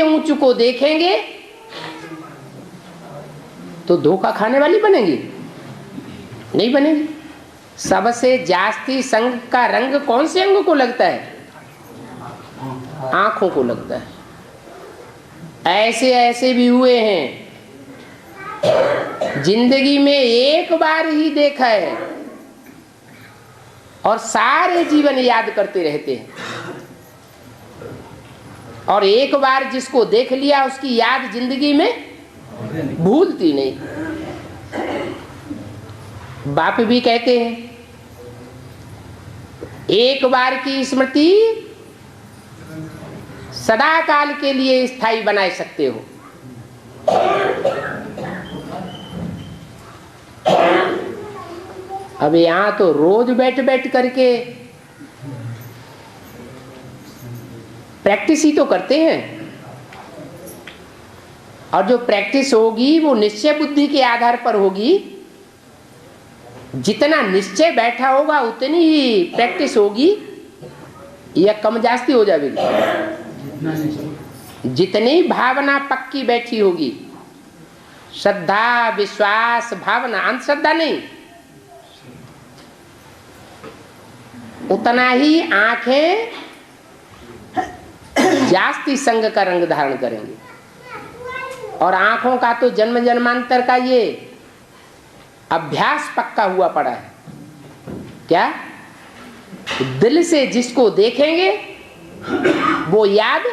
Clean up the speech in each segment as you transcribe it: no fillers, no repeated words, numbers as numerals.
ऊंच को देखेंगे तो धोखा खाने वाली बनेगी? नहीं बनेगी। सबसे जास्ती संग का रंग कौन से अंग को लगता है? आंखों को लगता है। ऐसे ऐसे भी हुए हैं, जिंदगी में एक बार ही देखा है और सारे जीवन याद करते रहते हैं, और एक बार जिसको देख लिया उसकी याद जिंदगी में भूलती नहीं। बाप भी कहते हैं एक बार की स्मृति सदा काल के लिए स्थायी बना सकते हो। अब यहां तो रोज बैठ बैठ करके प्रैक्टिस ही तो करते हैं, और जो प्रैक्टिस होगी वो निश्चय बुद्धि के आधार पर होगी। जितना निश्चय बैठा होगा उतनी ही प्रैक्टिस होगी, या कम जास्ती हो जाएगी। जितनी भावना पक्की बैठी होगी, श्रद्धा विश्वास भावना, अंधश्रद्धा नहीं, उतना ही आंखें जास्ती संग का रंग धारण करेंगी। और आंखों का तो जन्म जन्मांतर का ये अभ्यास पक्का हुआ पड़ा है। क्या? दिल से जिसको देखेंगे वो याद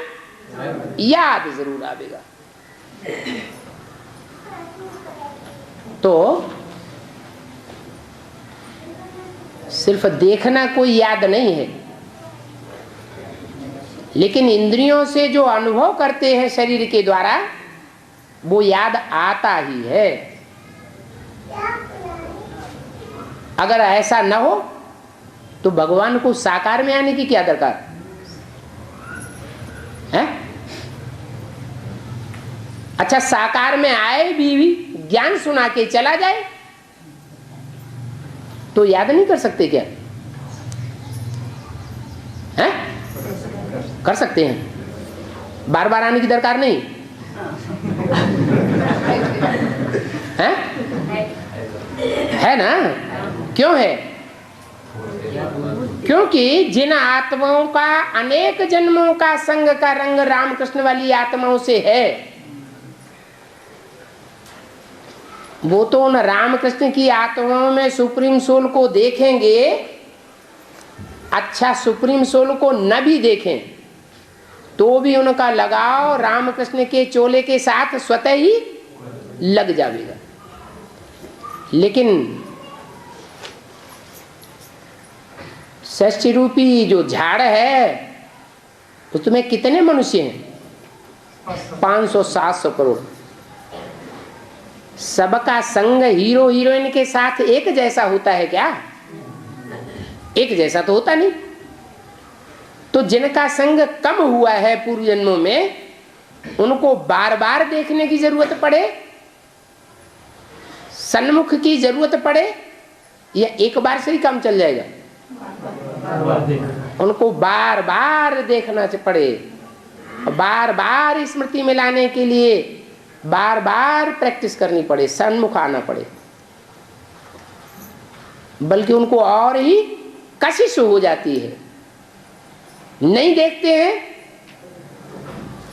जरूर आवेगा। तो सिर्फ देखना कोई याद नहीं है, लेकिन इंद्रियों से जो अनुभव करते हैं शरीर के द्वारा वो याद आता ही है। अगर ऐसा न हो तो भगवान को साकार में आने की क्या दरकार है? अच्छा, साकार में आए भी ज्ञान सुना के चला जाए तो याद नहीं कर सकते क्या? है? कर सकते हैं, बार बार आने की दरकार नहीं है ना? क्यों है? क्योंकि जिन आत्माओं का अनेक जन्मों का संग का रंग रामकृष्ण वाली आत्माओं से है, वो तो उन रामकृष्ण की आत्माओं में सुप्रीम सोल को देखेंगे। अच्छा, सुप्रीम सोल को न भी देखें तो भी उनका लगाव रामकृष्ण के चोले के साथ स्वतः ही लग जाएगा। लेकिन षष्ठी रूपी जो झाड़ है उसमें कितने मनुष्य हैं? 500-700 करोड़। सबका संग हीरो हीरोइन के साथ एक जैसा होता है क्या? एक जैसा तो होता नहीं। तो जिनका संग कम हुआ है पूर्व जन्मों में, उनको बार बार देखने की जरूरत पड़े, सन्मुख की जरूरत पड़े, या एक बार से ही काम चल जाएगा? उनको बार बार देखना पड़े, बार बार स्मृति में लाने के लिए बार बार प्रैक्टिस करनी पड़े, सन्मुख आना पड़े। बल्कि उनको और ही कशिश हो जाती है। नहीं देखते हैं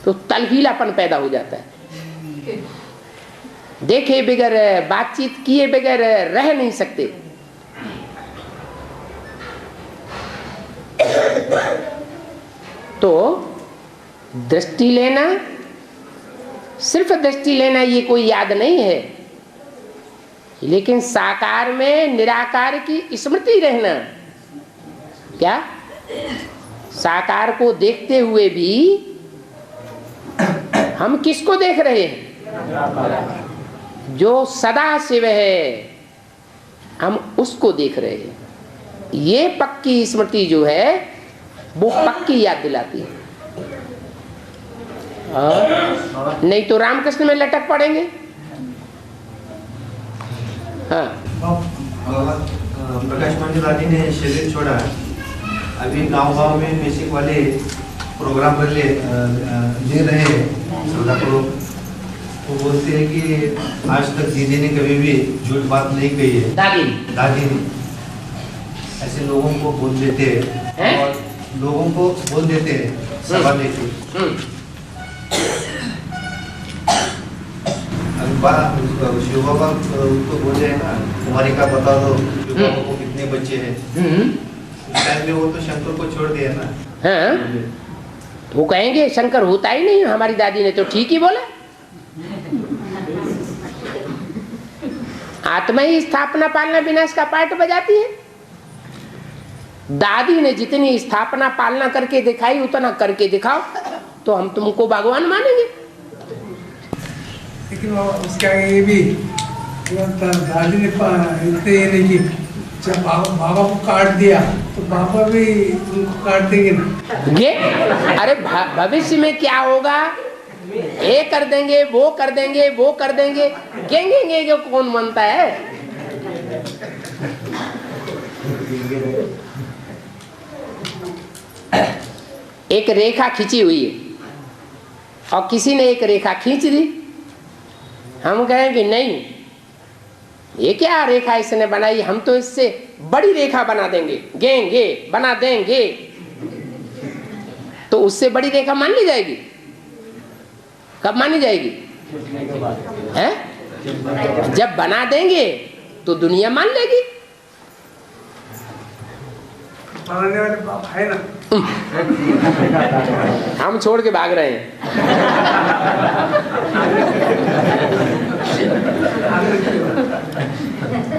तो तलहीलापन पैदा हो जाता है। देखे बगैर, बातचीत किए बगैर रह नहीं सकते। तो दृष्टि लेना, सिर्फ दृष्टि लेना ये कोई याद नहीं है, लेकिन साकार में निराकार की स्मृति रहना। क्या? साकार को देखते हुए भी हम किसको देख रहे हैं? जो सदा शिव है, हम उसको देख रहे हैं। ये पक्की स्मृति जो है वो पक्की याद दिलाती है। नहीं तो रामकृष्ण में लटक पड़ेंगे। हाँ, प्रकाश मंजुलानी ने शरीर छोड़ा, अभी गांव-गांव में बेसिक वाले प्रोग्राम कर ले रहे हैं। श्रद्धापूर्वक वो बोलते हैं कि आज तक दीदी ने कभी भी झूठ बात नहीं कही है। दादी ने ऐसे लोगों को बोल देते हैं और लोगों को बोल देते हैं सभा लेके। शिव बाबा उसको बोले हैं ना, तुम्हारे का बता दो शिव बाबा को कितने बच्चे हैं। उस टाइम में वो तो शंकर को छोड़ दिया ना। हाँ, वो कहेंगे शंकर होता ही नहीं। हमारी दादी ने तो ठीक ही बोला, आत्मा ही स्थापना पालना विनाश का पार्ट बजाती है। दादी ने जितनी स्थापना पालना करके दिखाई उतना करके दिखाओ तो हम तुमको भगवान मानेंगे। लेकिन उसके आगे ये भी दादी ने इतने ये नहीं कि जब बाबा को काट दिया तो बाबा भी उनको काट देंगे ना। ये अरे भविष्य में क्या होगा, ये कर देंगे, वो कर देंगे, वो कर देंगे, गेंगे जो कौन मानता है। एक रेखा खींची हुई है और किसी ने एक रेखा खींच दी, हम कहें कि नहीं ये क्या रेखा इसने बनाई, हम तो इससे बड़ी रेखा बना देंगे, गेंगे बना देंगे। तो उससे बड़ी रेखा मान ली जाएगी। कब मानी जाएगी? हैं? जब बना देंगे तो दुनिया मान लेगी। बनाने वाले बाप है ना। हम छोड़ के भाग रहे हैं।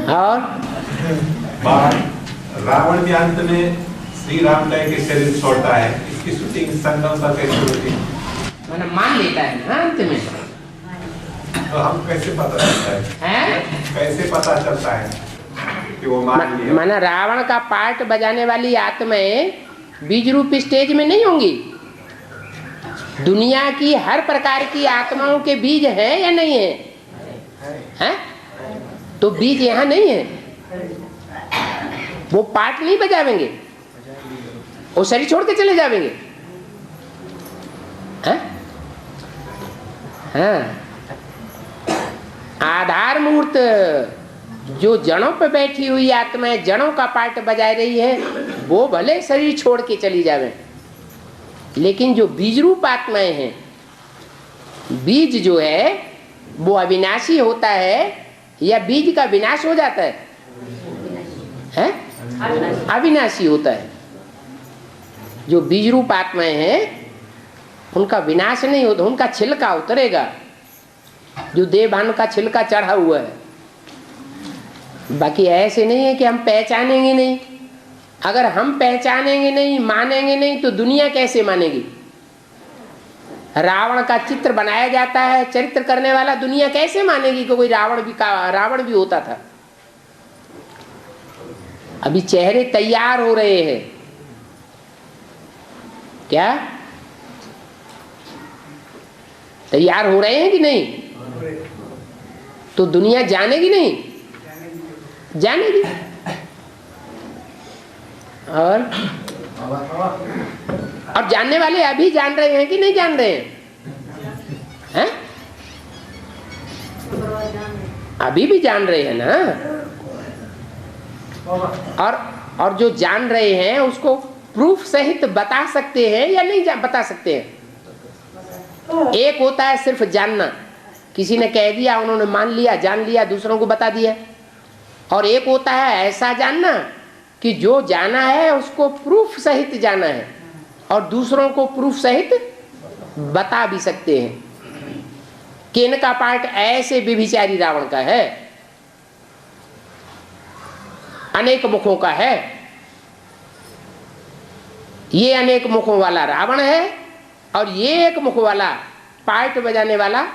और रावण के अंत में श्री राम का एक शरीर छोड़ता है, इसकी शूटिंग संगम पर कैसे होती है? मैंने मान लेता है ना अंत में। तो हम कैसे पता चलता है? कैसे पता चलता है कि वो मान लिया? माना रावण का पार्ट बजाने वाली आत्माएं बीज रूप स्टेज में नहीं होंगी। दुनिया की हर प्रकार की आत्माओं के बीज है या नहीं है? हैं? तो बीज यहाँ नहीं है, वो पार्ट नहीं बजावेंगे, वो शरीर छोड़ के चले जाएंगे। हैं? हाँ, आधार मूर्त जो जड़ों पे बैठी हुई आत्माएं जड़ों का पार्ट बजा रही है, वो भले शरीर छोड़ के चली जावे, लेकिन जो बीज रूप आत्माएं हैं, बीज जो है वो अविनाशी होता है या बीज का विनाश हो जाता है? हैं? अविनाशी होता है। जो बीज रूप आत्माएं हैं उनका विनाश नहीं होता, उनका छिलका उतरेगा, जो देवभान का छिलका चढ़ा हुआ है। बाकी ऐसे नहीं है कि हम पहचानेंगे नहीं। अगर हम पहचानेंगे नहीं, मानेंगे नहीं, तो दुनिया कैसे मानेगी? रावण का चित्र बनाया जाता है, चरित्र करने वाला दुनिया कैसे मानेगी कि कोई रावण भी होता था? अभी चेहरे तैयार हो रहे हैं। क्या तैयार हो रहे हैं कि नहीं? तो दुनिया जानेगी नहीं? जानेगी। और जानने वाले अभी जान रहे हैं कि नहीं जान रहे हैं? अभी भी जान रहे हैं ना। और जो जान रहे हैं उसको प्रूफ सहित बता सकते हैं या नहीं बता सकते हैं? एक होता है सिर्फ जानना, किसी ने कह दिया, उन्होंने मान लिया, जान लिया, दूसरों को बता दिया। और एक होता है ऐसा जानना कि जो जाना है उसको प्रूफ सहित जाना है और दूसरों को प्रूफ सहित बता भी सकते हैं। कि इनका पार्ट ऐसे व्यभिचारी रावण का है, अनेक मुखों का है, ये अनेक मुखों वाला रावण है और ये एक मुख वाला पार्ट बजाने वाला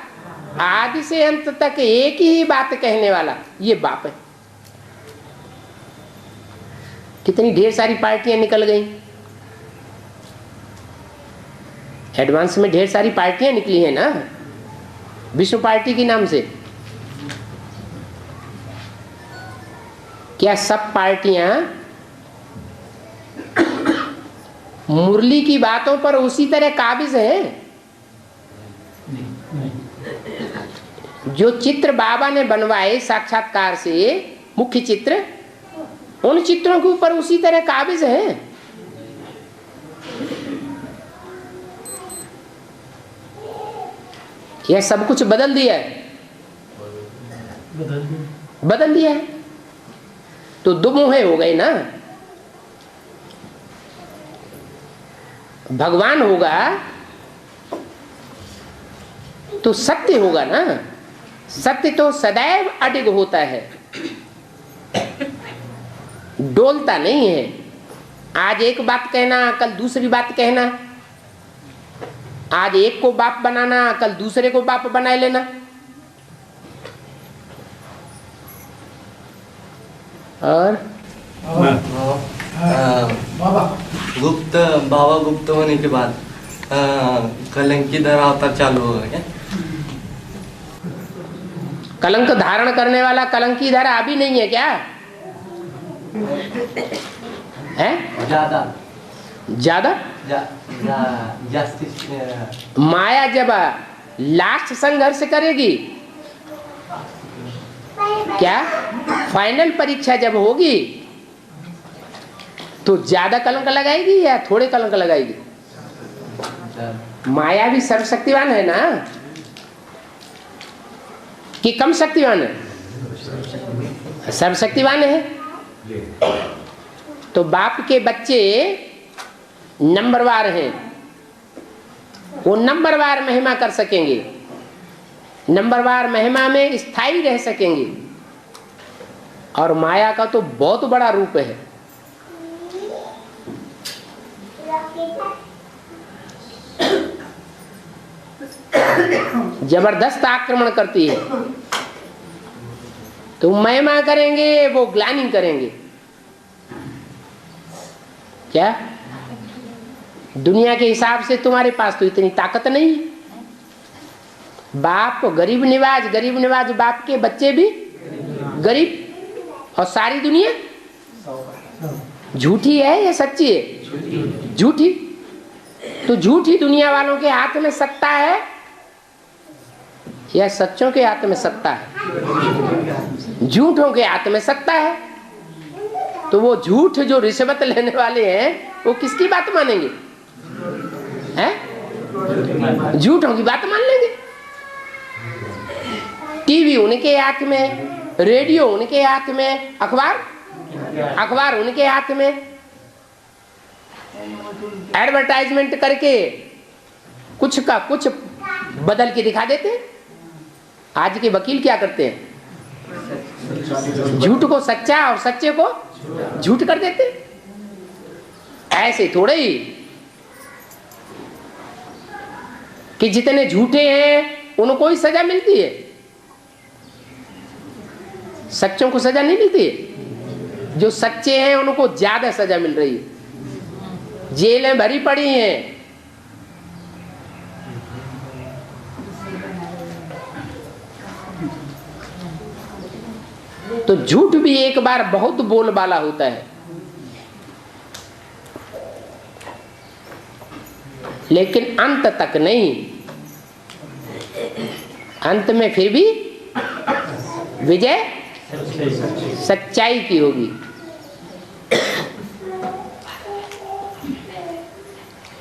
आदि से अंत तक एक ही बात कहने वाला ये बाप है। कितनी ढेर सारी पार्टियां निकल गई, एडवांस में ढेर सारी पार्टियां निकली हैं ना, विष्णु पार्टी के नाम से। क्या सब पार्टियां मुरली की बातों पर उसी तरह काबिज हैं? जो चित्र बाबा ने बनवाए साक्षात्कार से, मुख्य चित्र, उन चित्रों के ऊपर उसी तरह काबिज है। यह सब कुछ बदल दिया है, बदल दिया है। तो दुमुहे हो गए ना। भगवान होगा तो सत्य होगा ना। सत्य तो सदैव अडिग होता है, डोलता नहीं है। आज एक बात कहना, कल दूसरी बात कहना। आज एक को बाप बनाना, कल दूसरे को बाप बना लेना। और बाबा गुप्त होने के बाद कलंक की धारा अवतार चालू होगा क्या? कलंक धारण करने वाला कलंक की धारा अभी नहीं है क्या? है ज्यादा ज्यादा माया जब लास्ट संघर्ष करेगी, क्या फाइनल परीक्षा जब होगी तो ज्यादा कलंक लगाएगी या थोड़े कलंक लगाएगी? माया भी सर्वशक्तिवान है ना, कि कम शक्तिवान है? सर्वशक्तिवान है। तो बाप के बच्चे नंबरवार हैं, वो नंबरवार महिमा कर सकेंगे, नंबरवार महिमा में स्थायी रह सकेंगे। और माया का तो बहुत बड़ा रूप है। जबरदस्त आक्रमण करती है। तो महिमा करेंगे, वो ग्लानि करेंगे। क्या दुनिया के हिसाब से तुम्हारे पास तो इतनी ताकत नहीं है। बाप गरीब निवाज बाप के बच्चे भी गरीब, और सारी दुनिया झूठी है या सच्ची है? झूठी। तो झूठी दुनिया वालों के हाथ में सत्ता है या सच्चों के हाथ में सत्ता है? झूठों के हाथ में सत्ता है। तो वो झूठ जो रिश्वत लेने वाले हैं, वो किसकी बात मानेंगे? हैं? झूठों की बात मान लेंगे। टीवी उनके हाथ में, रेडियो उनके हाथ में, अखबार उनके हाथ में। एडवर्टाइजमेंट करके कुछ का कुछ बदल के दिखा देते हैं। आज के वकील क्या करते हैं? झूठ को सच्चा और सच्चे को झूठ कर देते हैं। ऐसे थोड़े ही कि जितने झूठे हैं उनको ही सजा मिलती है, सच्चों को सजा नहीं मिलती है। जो सच्चे हैं उनको ज्यादा सजा मिल रही है, जेलें भरी पड़ी हैं। तो झूठ भी एक बार बहुत बोलबाला होता है, लेकिन अंत तक नहीं। अंत में फिर भी विजय सच्चाई की होगी।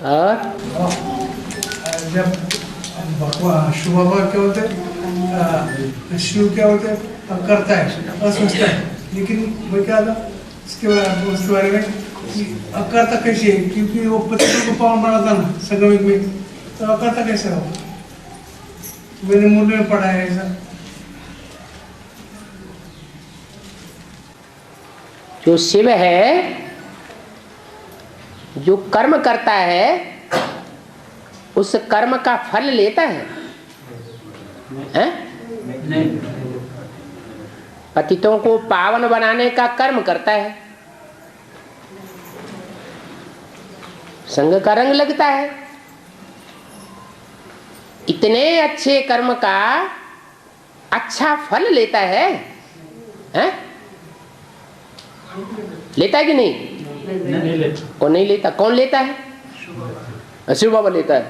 और जब शिव बाबा क्या होते, शिव क्या होते, करता है, सोचता है। लेकिन वो क्या था उसके बारे में अकर्ता कैसे है? क्योंकि वो पतितों को पावन बना था ना संगमिक में, तो अकर्ता कैसे हो? मैंने मूल्य में पढ़ा है ऐसा। जो शिव है, जो कर्म करता है, उस कर्म का फल लेता है, हैं? पतितों को पावन बनाने का कर्म करता है, संग का रंग लगता है। इतने अच्छे कर्म का अच्छा फल लेता है, हैं? लेता है कि नहीं? नहीं लेता। कौन नहीं लेता? कौन लेता है? शिव बाबा लेता है।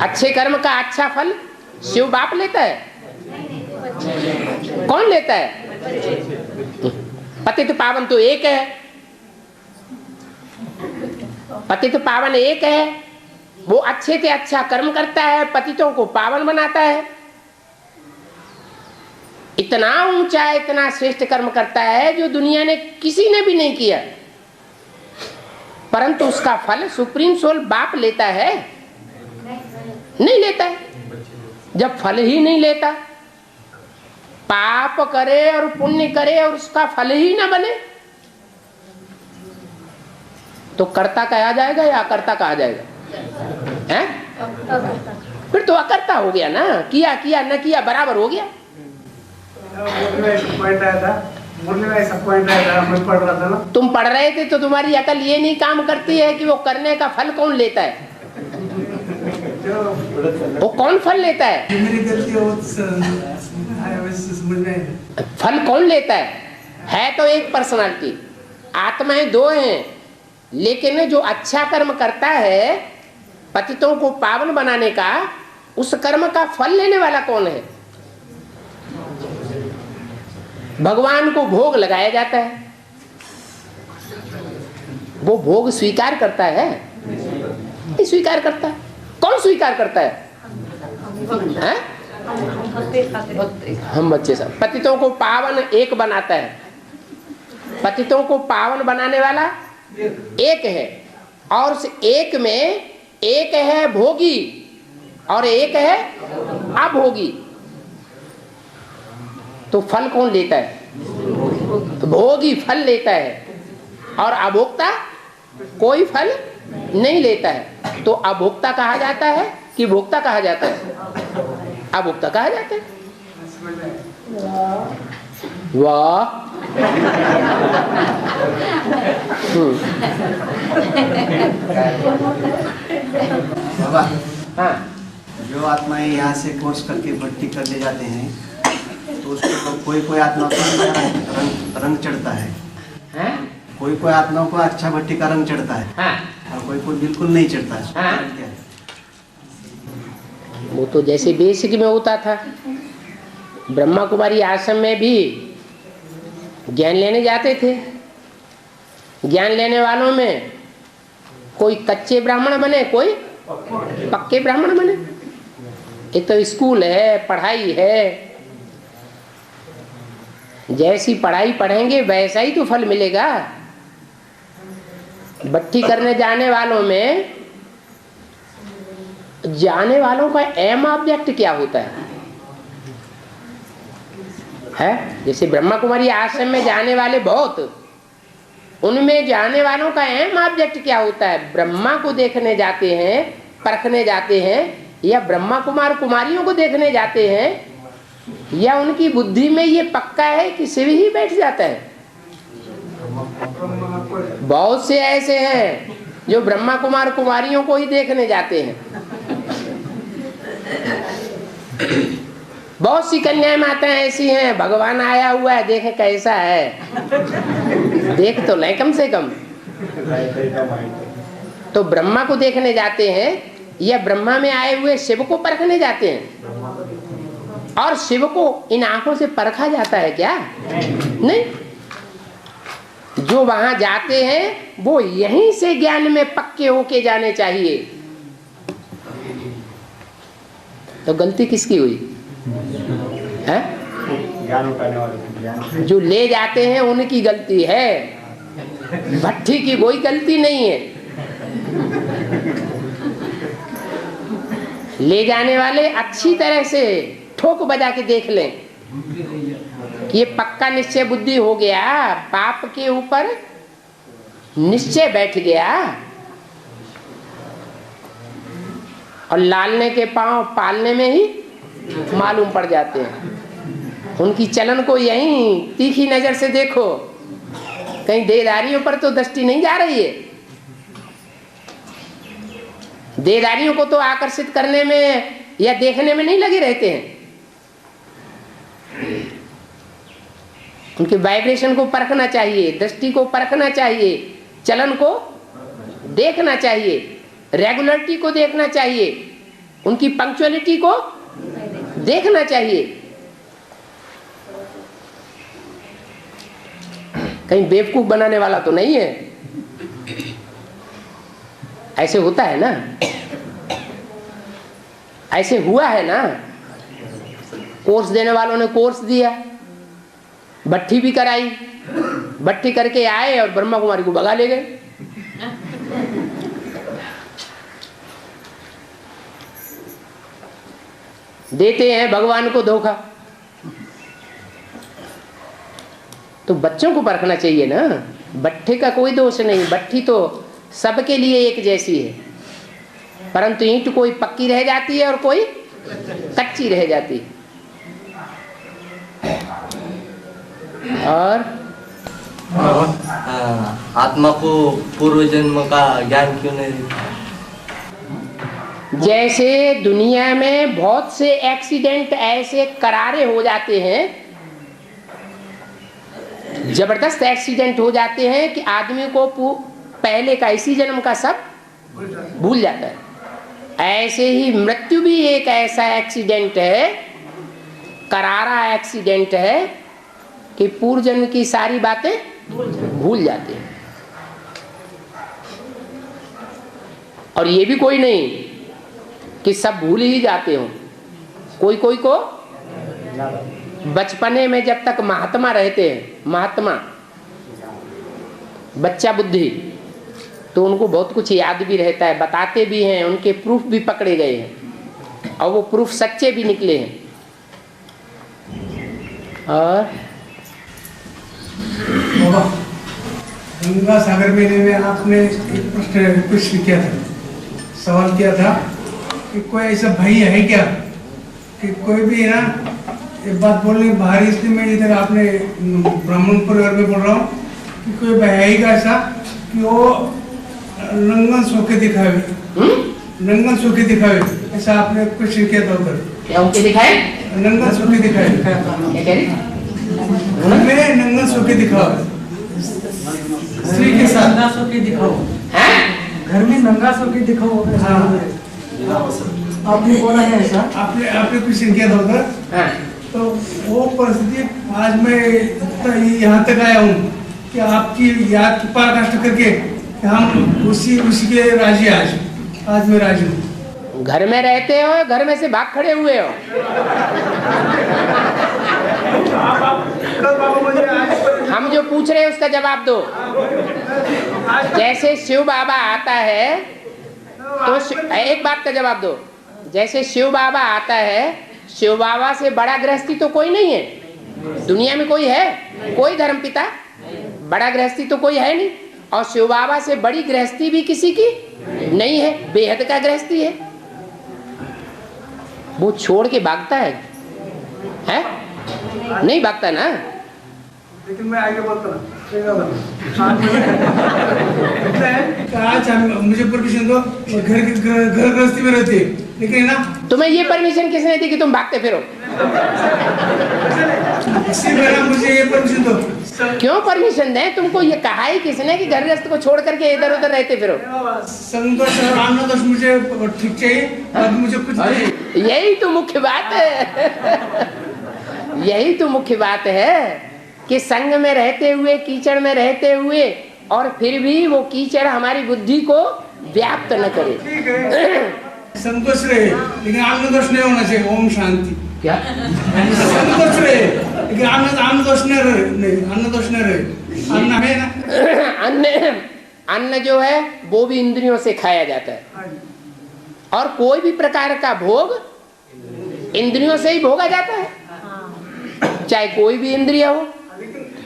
अच्छे कर्म का अच्छा फल शिव बाप लेता है? कौन लेता है? पतित पावन तो एक है, पतित पावन एक है। वो अच्छे से अच्छा कर्म करता है, पतितों को पावन बनाता है। इतना ऊंचा, इतना श्रेष्ठ कर्म करता है जो दुनिया ने किसी ने भी नहीं किया, परंतु उसका फल सुप्रीम सोल बाप लेता है? नहीं लेता है। जब फल ही नहीं लेता, पाप करे और पुण्य करे और उसका फल ही ना बने, तो कर्ता कहा जाएगा या अकर्ता कहा जाएगा? हैं? फिर तो अकर्ता हो गया ना, किया किया न किया बराबर हो गया। तुम पढ़ रहे थे तो तुम्हारी अकल ये नहीं काम करती है कि वो करने का फल कौन लेता है? वो कौन फल लेता है? मेरी गलती है, फल कौन लेता है तो एक पर्सनालिटी, आत्माएं दो हैं, लेकिन जो अच्छा कर्म करता है पतितों को पावन बनाने का, उस कर्म का फल लेने वाला कौन है? भगवान को भोग लगाया जाता है, वो भोग स्वीकार करता है? नहीं स्वीकार करता। कौन स्वीकार करता है? हम बच्चे सब। पतितों को पावन एक बनाता है, पतितों को पावन बनाने वाला एक है, और उस एक में एक है भोगी और एक है अभोगी। तो फल कौन लेता है? भोगी फल लेता है और अभोक्ता कोई फल नहीं लेता है। तो अभोक्ता कहा जाता है कि भोक्ता कहा जाता है? अभोक्ता कहा जाता है। वाह। हाँ, जो आत्माएं यहाँ से कोर्स करके भट्टी कर ले जाते हैं तो उसको कोई आत्मा को रंग चढ़ता है, कोई आत्माओं को अच्छा भट्टी का रंग चढ़ता है और कोई बिल्कुल नहीं चढ़ता है। वो तो जैसे बेसिक में होता था, ब्रह्मा कुमारी आश्रम में भी ज्ञान लेने जाते थे। ज्ञान लेने वालों में कोई कच्चे ब्राह्मण बने, कोई पक्के ब्राह्मण बने। एक तो स्कूल है, पढ़ाई है, जैसी पढ़ाई पढ़ेंगे वैसा ही तो फल मिलेगा। भट्टी करने जाने वालों में जाने वालों का एम ऑब्जेक्ट क्या होता है? जैसे ब्रह्मा कुमारी आश्रम में जाने वाले बहुत, उनमें जाने वालों का एम ऑब्जेक्ट क्या होता है? ब्रह्मा को देखने जाते हैं, परखने जाते हैं, या ब्रह्मा कुमार कुमारियों को देखने जाते हैं, या उनकी बुद्धि में ये पक्का है कि शिव ही बैठ जाता है? बहुत से ऐसे हैं जो ब्रह्मा कुमार कुमारियों को ही देखने जाते हैं। बहुत सी कन्याएं माताएं ऐसी हैं, भगवान आया हुआ है, देखे कैसा है, देख तो ले कम से कम। तो ब्रह्मा को देखने जाते हैं या ब्रह्मा में आए हुए शिव को परखने जाते हैं? और शिव को इन आंखों से परखा जाता है क्या? नहीं। जो वहां जाते हैं वो यहीं से ज्ञान में पक्के होके जाने चाहिए। तो गलती किसकी हुई है? जो ले जाते हैं उनकी गलती है, भट्टी की कोई गलती नहीं है। ले जाने वाले अच्छी तरह से ठोक बजा के देख लें कि ये पक्का निश्चय बुद्धि हो गया, पाप के ऊपर निश्चय बैठ गया, और लालने के पांव पालने में ही मालूम पड़ जाते हैं। उनकी चलन को यहीं तीखी नजर से देखो, कहीं देदारियों पर तो दृष्टि नहीं जा रही है। देदारियों को तो आकर्षित करने में या देखने में नहीं लगे रहते हैं, उनके वाइब्रेशन को परखना चाहिए, दृष्टि को परखना चाहिए, चलन को देखना चाहिए। रेगुलरिटी को देखना चाहिए, उनकी पंक्चुअलिटी को देखना चाहिए। कहीं बेवकूफ बनाने वाला तो नहीं है। ऐसे होता है ना, ऐसे हुआ है ना। कोर्स देने वालों ने कोर्स दिया, भट्ठी भी कराई, भट्ठी करके आए और ब्रह्मा कुमारी को भगा ले गए। देते हैं भगवान को धोखा। तो बच्चों को परखना चाहिए ना, भट्ठी का कोई दोष नहीं, भट्ठी तो सबके लिए एक जैसी है, परंतु ईंट कोई पक्की रह जाती है और कोई कच्ची रह जाती है। और आत्मा को पूर्व जन्म का ज्ञान क्यों नहीं देता? जैसे दुनिया में बहुत से एक्सीडेंट ऐसे करारे हो जाते हैं, जबरदस्त एक्सीडेंट हो जाते हैं कि आदमी को पहले का इसी जन्म का सब भूल जाता है। ऐसे ही मृत्यु भी एक ऐसा एक्सीडेंट है, करारा एक्सीडेंट है कि पूर्व जन्म की सारी बातें भूल जाते हैं। और ये भी कोई नहीं कि सब भूल ही जाते हो, कोई कोई को बचपने में जब तक महात्मा रहते हैं, महात्मा बच्चा बुद्धि, तो उनको बहुत कुछ याद भी रहता है, बताते भी हैं, उनके प्रूफ भी पकड़े गए हैं और वो प्रूफ सच्चे भी निकले हैं। और गंगा सागर मेले में आपने एक प्रश्न कुछ किया था, सवाल किया था कि कोई ऐसा भाई है क्या कि कोई भी है ना, एक बात बोलने बाहरी, इसलिए मैं इधर आपने ब्राह्मण परिवार में बोल रहा हूँ कि कोई भाई है क्या ऐसा कि वो नंगन सो के दिखावे, नंगन सो के दिखावे, ऐसा आपने कुछ किया था उधर। क्या उनके दिखाए? नंगन सो के दिखाए, नंगन सो के दिखाओ, स्त्री के साथ नंगा सो के दिखाओ, घर में नंगा सो के दिखाओ। आपने बोला है ऐसा, आपने कुछ किया था उधर। तो वो परिस्थिति आज मैं यहाँ तक आया हूँ कि आपकी याद की पराकाष्ठा करके हम उसी के राजी, आज मैं राजी हूँ। घर में रहते हो, घर में से भाग खड़े हुए हो? हम जो पूछ रहे हैं उसका जवाब दो। जैसे शिव बाबा आता है तो एक बात का जवाब दो। जैसे शिव बाबा आता है, शिव बाबा से बड़ा गृहस्थी तो कोई नहीं है दुनिया में। कोई है? कोई धर्मपिता बड़ा गृहस्थी तो कोई है नहीं। और शिव बाबा से बड़ी गृहस्थी भी किसी की नहीं है, बेहद का गृहस्थी है। वो छोड़ के भागता है? नहीं भागता ना। लेकिन मैं आगे बोलता ना, आज मुझे परमिशन दो, घर गृहस्थी में रहती है, लेकिन ना तुम्हें ये परमिशन किसने दी कि तुम भागते फिरो? मुझे ये परमिशन दो। क्यों परमिशन दें? तुमको ये कहा ही किसने कि घर गृहस्थ को छोड़ करके इधर उधर रहते फिरो? संतोष और आनंद मुझे ठीक चाहिए, और मुझे कुछ यही तो मुख्य बात है। यही तो मुख्य बात है कि संग में रहते हुए, कीचड़ में रहते हुए, और फिर भी वो कीचड़ हमारी बुद्धि को व्याप्त न करे। ठीक है, संतोष रहे लेकिन आनंद दोष नहीं होना चाहिए। ओम शांति। क्या? संतोष रहे लेकिन आनंद दोष नहीं रहे, आनंद दोष नहीं रहे। अन्न है ना, अन्न जो है वो भी इंद्रियों से खाया जाता है, और कोई भी प्रकार का भोग इंद्रियों से ही भोगा जाता है। चाहे कोई भी इंद्रिय हो,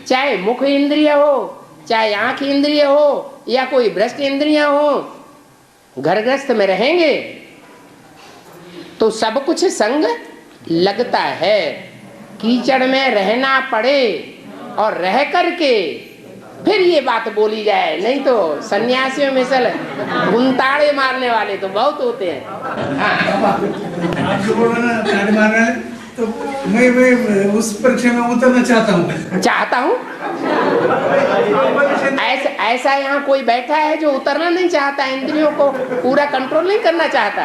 चाहे मुख इंद्रिय हो, चाहे आंख इंद्रिय हो, या कोई भ्रष्ट इंद्रिय हो, घर गृहस्थ में रहेंगे तो सब कुछ संग लगता है। कीचड़ में रहना पड़े और रह करके फिर ये बात बोली जाए, नहीं तो सन्यासियों में सल गुंताड़े मारने वाले तो बहुत होते हैं। आप जो बोल रहे हैं ताड़ी मार रहे हैं, तो मैं उस परीक्षा में उतरना चाहता हूँ। ऐसा यहाँ कोई बैठा है जो उतरना नहीं चाहता, इंद्रियों को पूरा कंट्रोल नहीं करना चाहता।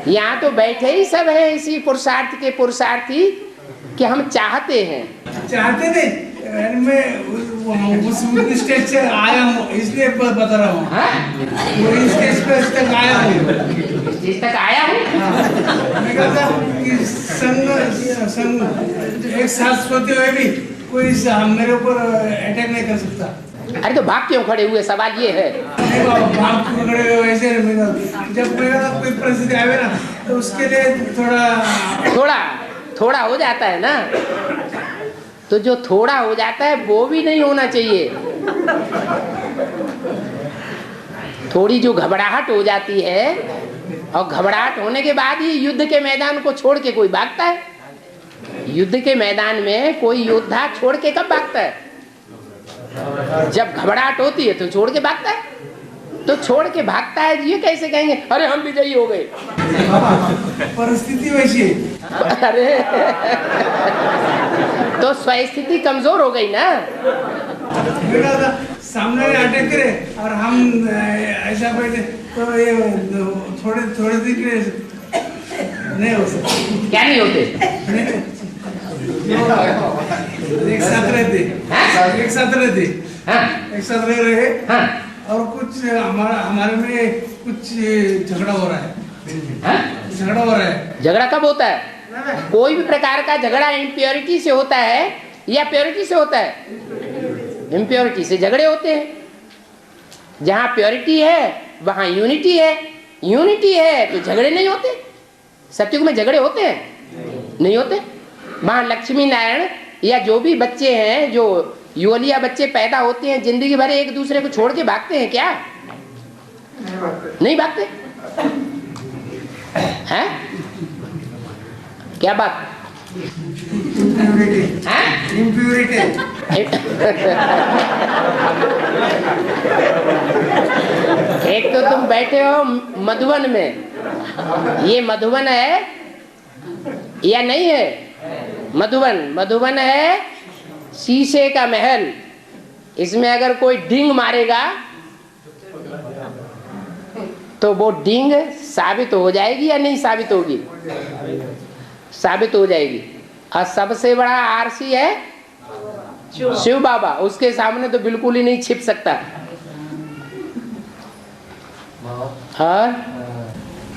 यहाँ तो बैठे ही सब है इसी पुरुषार्थ के पुरुषार्थी कि हम चाहते हैं। चाहते नहीं, मैं उस स्टेज से आया हूँ इसलिए बता रहा हूँ। वो स्टेज पे तक आया हूँ, स्टेज तक आया हूँ। मैं कहता कि संग एक साथ सोते हुए भी कोई मेरे ऊपर अटैक नहीं कर सकता। अरे तो भाग क्यों खड़े हुए, सवाल ये है। नहीं बाबा, भाग क्यों खड़े हुए वैसे नहीं, जब मेरा कोई परिस्थिति आवे ना तो उसके लिए थोड़ा हो जाता है ना, तो जो थोड़ा हो जाता है वो भी नहीं होना चाहिए। थोड़ी जो घबराहट हो जाती है, और घबराहट होने के बाद ही युद्ध के मैदान को छोड़ के कोई भागता है। युद्ध के मैदान में कोई योद्धा छोड़ के कब भागता है? जब घबराहट होती है तो छोड़ के भागता है। तो छोड़ के भागता है, ये कैसे कहेंगे अरे हम विजयी हो गए? परिस्थिति वैसी है। अरे तो स्वस्थिति कमजोर हो गई ना। सामने अटैक करे और हम ऐसा बैठे तो ये थोड़े दिन नहीं हो सकते। क्या नहीं होते? एक साथ रहते एक साथ रहे और कुछ हमारे में कुछ झगड़ा हो रहा है। झगड़ा कब होता है? कोई भी प्रकार का झगड़ा इम्प्योरिटी से होता है या प्योरिटी से होता है? इम्प्योरिटी से झगड़े होते हैं। जहाँ प्योरिटी है वहाँ यूनिटी है, यूनिटी है तो झगड़े नहीं होते। सत्युग में झगड़े होते हैं? नहीं होते। वहाँ लक्ष्मी नारायण या जो भी बच्चे हैं, जो युवलिया बच्चे पैदा होते हैं, जिंदगी भर एक दूसरे को छोड़ के भागते हैं क्या? नहीं भागते हैं। क्या बात? इम्प्यूरिटी। एक तो तुम बैठे हो मधुबन में, ये मधुबन है या नहीं है? मधुबन है शीशे का महल। इसमें अगर कोई डींग मारेगा तो वो डींग साबित हो जाएगी या नहीं साबित होगी? साबित हो जाएगी। और सबसे बड़ा आरसी है शिव बाबा, उसके सामने तो बिल्कुल ही नहीं छिप सकता। और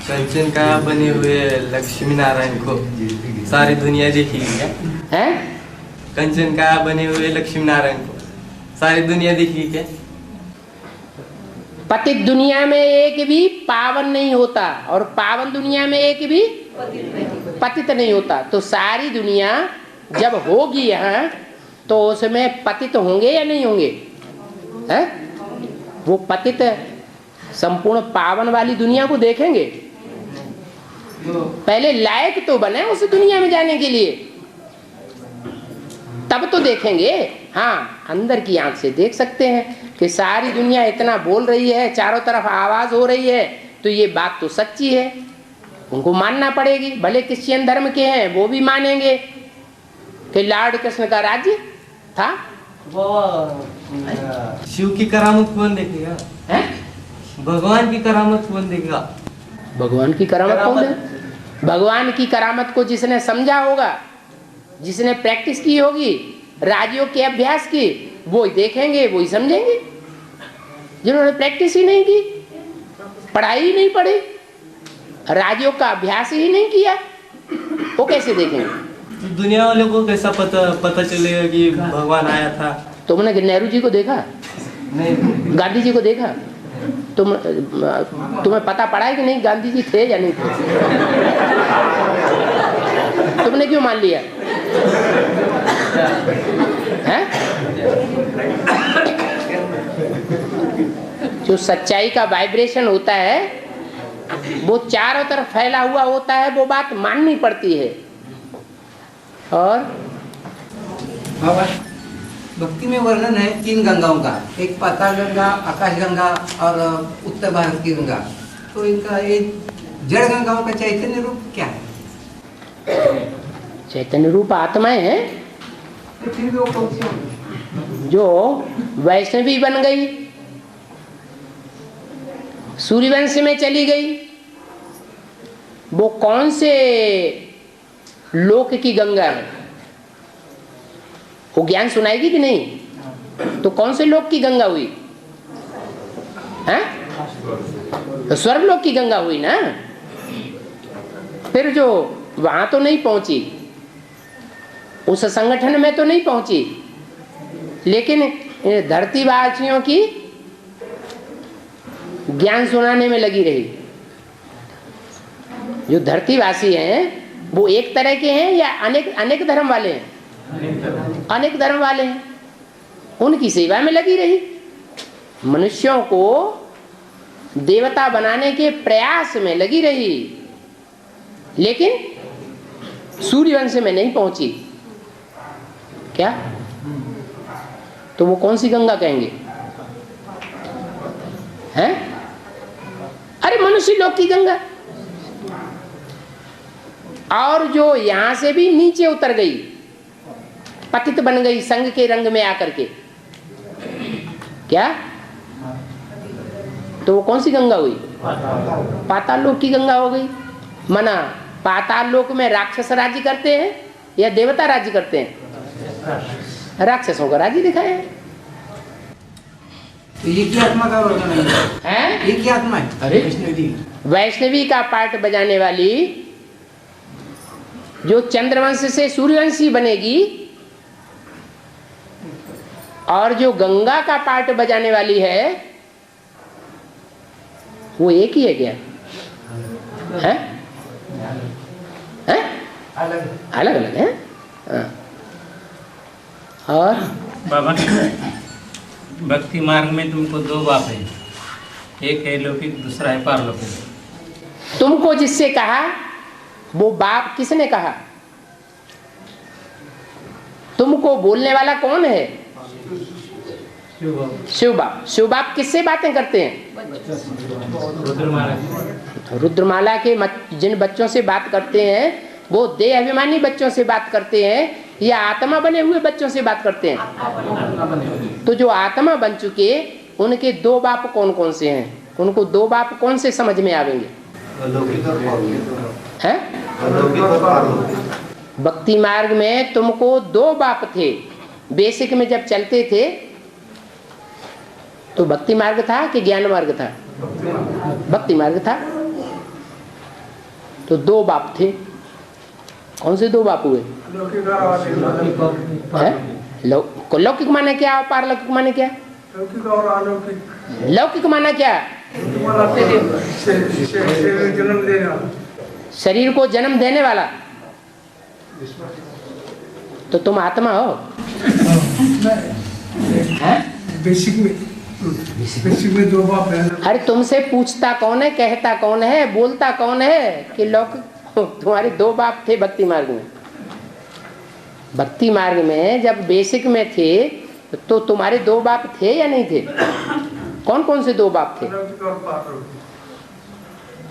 कंचन का बने हुए लक्ष्मी नारायण को सारी दुनिया देखेगी क्या? हैं? कंचन का बने हुए लक्ष्मी नारायण को सारी दुनिया देखेगी क्या? पतित दुनिया में एक भी पावन नहीं होता और पावन दुनिया में एक भी पतित नहीं होता। तो सारी दुनिया जब होगी यहाँ तो उसमें पतित होंगे या नहीं होंगे? हैं? वो पतित संपूर्ण पावन वाली दुनिया को देखेंगे। पहले लायक तो बने उस दुनिया में जाने के लिए, तब तो देखेंगे। हाँ, अंदर की आंख से देख सकते हैं कि सारी दुनिया इतना बोल रही है, चारों तरफ आवाज हो रही है, तो ये बात तो सच्ची है, उनको मानना पड़ेगी। भले क्रिश्चियन धर्म के हैं वो भी मानेंगे कि लॉर्ड कृष्ण का राज्य था। शिव की करामत कौन देखेगा? है? भगवान की करामत कौन देखेगा? भगवान की करामत कौन देखेगा? भगवान की करामत को जिसने समझा होगा, जिसने प्रैक्टिस की होगी, राजयोग के अभ्यास की, वो ही देखेंगे, वो ही समझेंगे। जिन्होंने प्रैक्टिस ही नहीं की, पढ़ाई ही नहीं पढ़ी, राजयोग का अभ्यास ही नहीं किया, वो कैसे देखेंगे? तो दुनिया वालों को कैसा पता चलेगा कि भगवान आया था? तुमने नेहरू जी को देखा? नहीं। गांधी जी को देखा? तुम्हें पता पड़ा है कि नहीं गांधी जी थे या नहीं थे? तुमने क्यों मान लिया? हैं? जो सच्चाई का वाइब्रेशन होता है वो चारों तरफ फैला हुआ होता है, वो बात माननी पड़ती है। और भक्ति में वर्णन है 3 गंगाओं का, एक पाताल गंगा, आकाश गंगा और उत्तर भारत की गंगा। तो इनका ये जड़ गंगाओं का चैतन्य रूप क्या है? चैतन्य रूप आत्माएं हैं। तो फिर भी वो कौन सी होंगी? जो वैष्णवी बन गई, सूर्यवंश में चली गई, वो कौन से लोक की गंगा है? वो ज्ञान सुनाएगी कि नहीं? तो कौन से लोक की गंगा हुई? हैं? तो स्वर्गलोक की गंगा हुई ना। फिर जो वहां तो नहीं पहुंची, उस संगठन में तो नहीं पहुंची, लेकिन धरतीवासियों की ज्ञान सुनाने में लगी रही। जो धरतीवासी हैं वो एक तरह के हैं या अनेक धर्म वाले हैं? अनेक धर्म वाले हैं, उनकी सेवा में लगी रही। मनुष्यों को देवता बनाने के प्रयास में लगी रही, लेकिन सूर्यवंश में नहीं पहुंची। क्या? तो वो कौन सी गंगा कहेंगे? हैं? अरे मनुष्य लोक की गंगा। और जो यहां से भी नीचे उतर गई, पतित बन गई संग के रंग में आकर के, क्या? तो वो कौन सी गंगा हुई? पाताल लोक की गंगा हो गई। मना पाताल लोक में राक्षस राज्य करते हैं या देवता राज्य करते हैं? राक्षसों का राज्य दिखाया है। तो ये क्या आत्मा का वर्णन है? ये क्या आत्मा है? अरे वैष्णवी का पाठ बजाने वाली जो चंद्रवंश से सूर्यवंशी बनेगी, और जो गंगा का पाठ बजाने वाली है, वो एक ही है क्या? है? अलग अलग है। और बाबा भक्ति मार्ग में तुमको दो बाप है, एक है लौकिक, दूसरा है पारलौकिक। तुमको जिससे कहा वो बाप किसने कहा? तुमको बोलने वाला कौन है? शिव बाप। शिव बाप किससे बातें करते हैं? रुद्रमाला के जिन बच्चों से बात करते हैं वो देह अभिमानी बच्चों से बात करते हैं या आत्मा बने हुए बच्चों से बात करते हैं? तो जो आत्मा बन चुके उनके दो बाप कौन कौन से हैं? उनको दो बाप कौन से समझ में आवेंगे? हैं? भक्ति मार्ग में तुमको दो बाप थे। बेसिक में जब चलते थे तो भक्ति मार्ग था कि ज्ञान मार्ग था? भक्ति मार्ग था। तो दो बाप थे। कौन से दो बाप हुए? लौकिक माना क्या, पारलौकिक माना क्या? लौकिक और अलौकिक। लौकिक माना क्या? जन्म देने वाला, शरीर को जन्म देने वाला। तो तुम आत्मा हो? बेसिक में दो बाप है। अरे तुमसे पूछता कौन है, कहता कौन है, बोलता कौन है कि लौकिक? तुम्हारे दो बाप थे भक्ति मार्ग में। भक्ति मार्ग में जब बेसिक में थे तो तुम्हारे दो बाप थे या नहीं थे? कौन कौन से दो बाप थे?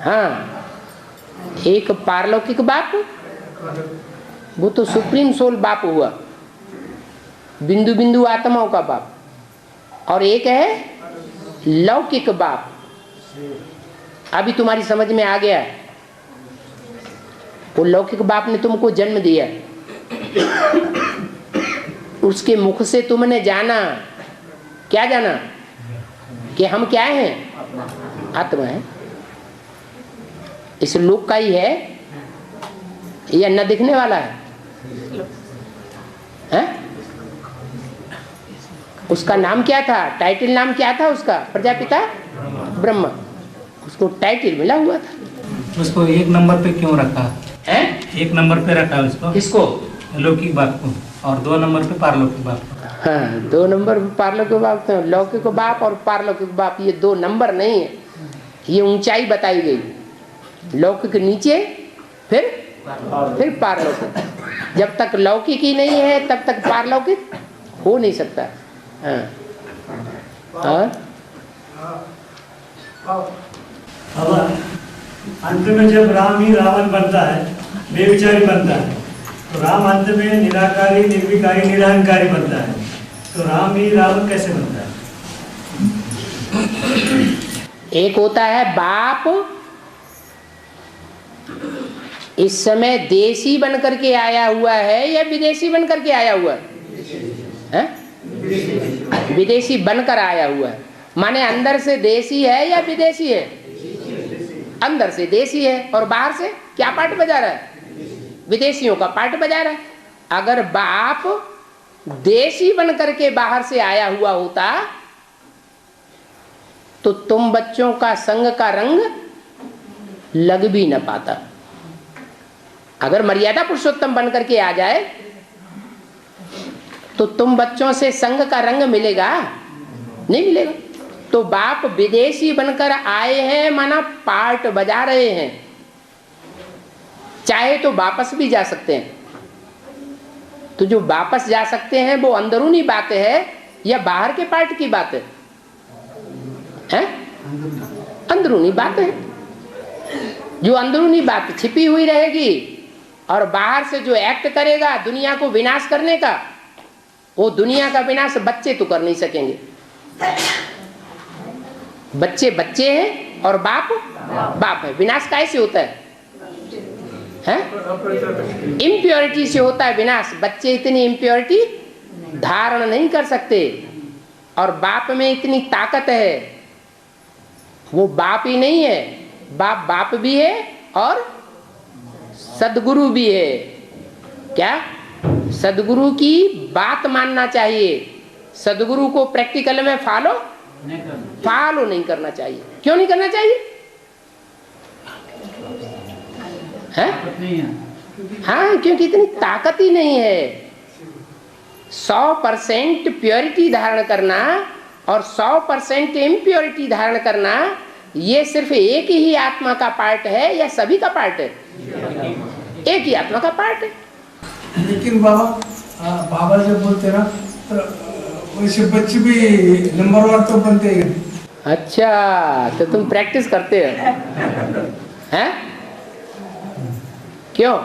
हाँ, एक पारलौकिक बाप, वो तो सुप्रीम सोल बाप हुआ, बिंदु बिंदु आत्माओं का बाप। और एक है लौकिक बाप। अभी तुम्हारी समझ में आ गया। वो लौकिक बाप ने तुमको जन्म दिया, उसके मुख से तुमने जाना, क्या जाना? कि हम क्या हैं? आत्मा है। इस लोक का ही है या न दिखने वाला है? हैं? उसका नाम क्या था? टाइटल नाम क्या था उसका? प्रजापिता ब्रह्मा। उसको टाइटल मिला हुआ था। उसको एक नंबर पे क्यों रखा है? एक नंबर पे रखा है उसको। किसको? लौकिक बाप को, और दो नंबर पे पारलौकिक बाप को। हाँ, दो नंबर पे पारलौकिक बाप। तो लौकिक बाप और पारलौकिक बाप ये दो नंबर नहीं है, ये ऊंचाई बताई गई। लौकिक नीचे, फिर पारलौकिक। जब तक लौकिक ही नहीं है तब तक पारलौकिक हो नहीं सकता। हाँ। और अंत में जब राम ही रावण बनता है, बेविचारी बनता है, तो राम अंत में निराकारी, निर्विकारी, निरहंकारी बनता है। तो राम ही रावण कैसे बनता है? एक होता है बाप, इस समय देशी बन करके आया हुआ है या विदेशी बन करके आया हुआ है? विदेशी बनकर आया हुआ है, माने अंदर से देशी है या विदेशी है? अंदर से देशी है और बाहर से क्या पार्ट बजा रहा है? विदेशियों का पार्ट बजा रहा है। अगर बाप देशी बन करके बाहर से आया हुआ होता तो तुम बच्चों का संग का रंग लग भी न पाता। अगर मर्यादा पुरुषोत्तम बन करके आ जाए तो तुम बच्चों से संग का रंग मिलेगा? नहीं मिलेगा। तो बाप विदेशी बनकर आए हैं, माना पार्ट बजा रहे हैं। चाहे तो वापस भी जा सकते हैं। तो जो वापस जा सकते हैं वो अंदरूनी बात है या बाहर के पार्ट की बात है? अंदरूनी बात है। जो अंदरूनी बात छिपी हुई रहेगी और बाहर से जो एक्ट करेगा दुनिया को विनाश करने का, वो दुनिया का विनाश बच्चे तो कर नहीं सकेंगे। बच्चे बच्चे हैं और बाप बाप है। विनाश कैसे होता है? इम्प्योरिटी से होता है विनाश। बच्चे इतनी इम्प्योरिटी धारण नहीं कर सकते और बाप में इतनी ताकत है। वो बाप ही नहीं है, बाप बाप भी है और सदगुरु भी है। क्या? सदगुरु की बात मानना चाहिए। सदगुरु को प्रैक्टिकल में फॉलो नहीं करना चाहिए। क्यों नहीं करना चाहिए? है? हाँ, क्योंकि इतनी ताकत ही नहीं है। 100% प्योरिटी धारण करना और 100% इम्प्योरिटी धारण करना, ये सिर्फ एक ही आत्मा का पार्ट है या सभी का पार्ट है? एक ही आत्मा का पार्ट है। लेकिन बाबा जब बोलते ना तो वैसे बच्चे भी नंबर 1 तो बनते हैं। अच्छा, तो तुम प्रैक्टिस करते हो? हैं? क्यों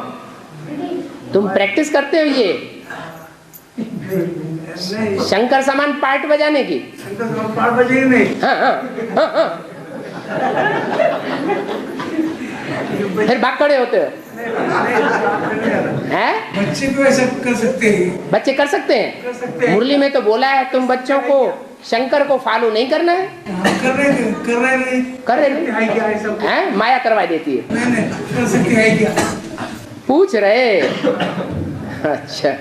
तुम प्रैक्टिस करते हो ये शंकर समान पार्ट बजाने की? शंकर समान पार्ट बजेगी नहीं। हाँ। फिर भाग खड़े होते हो? हैं? बच्चे भी ऐसा कर सकते हैं। बच्चे कर सकते हैं। मुरली में तो बोला है तुम बच्चों को शंकर को फॉलो नहीं करना है। कर रहे नहीं। हैं? माया करवा देती है। नहीं कर सकते है क्या? पूछ रहे। अच्छा,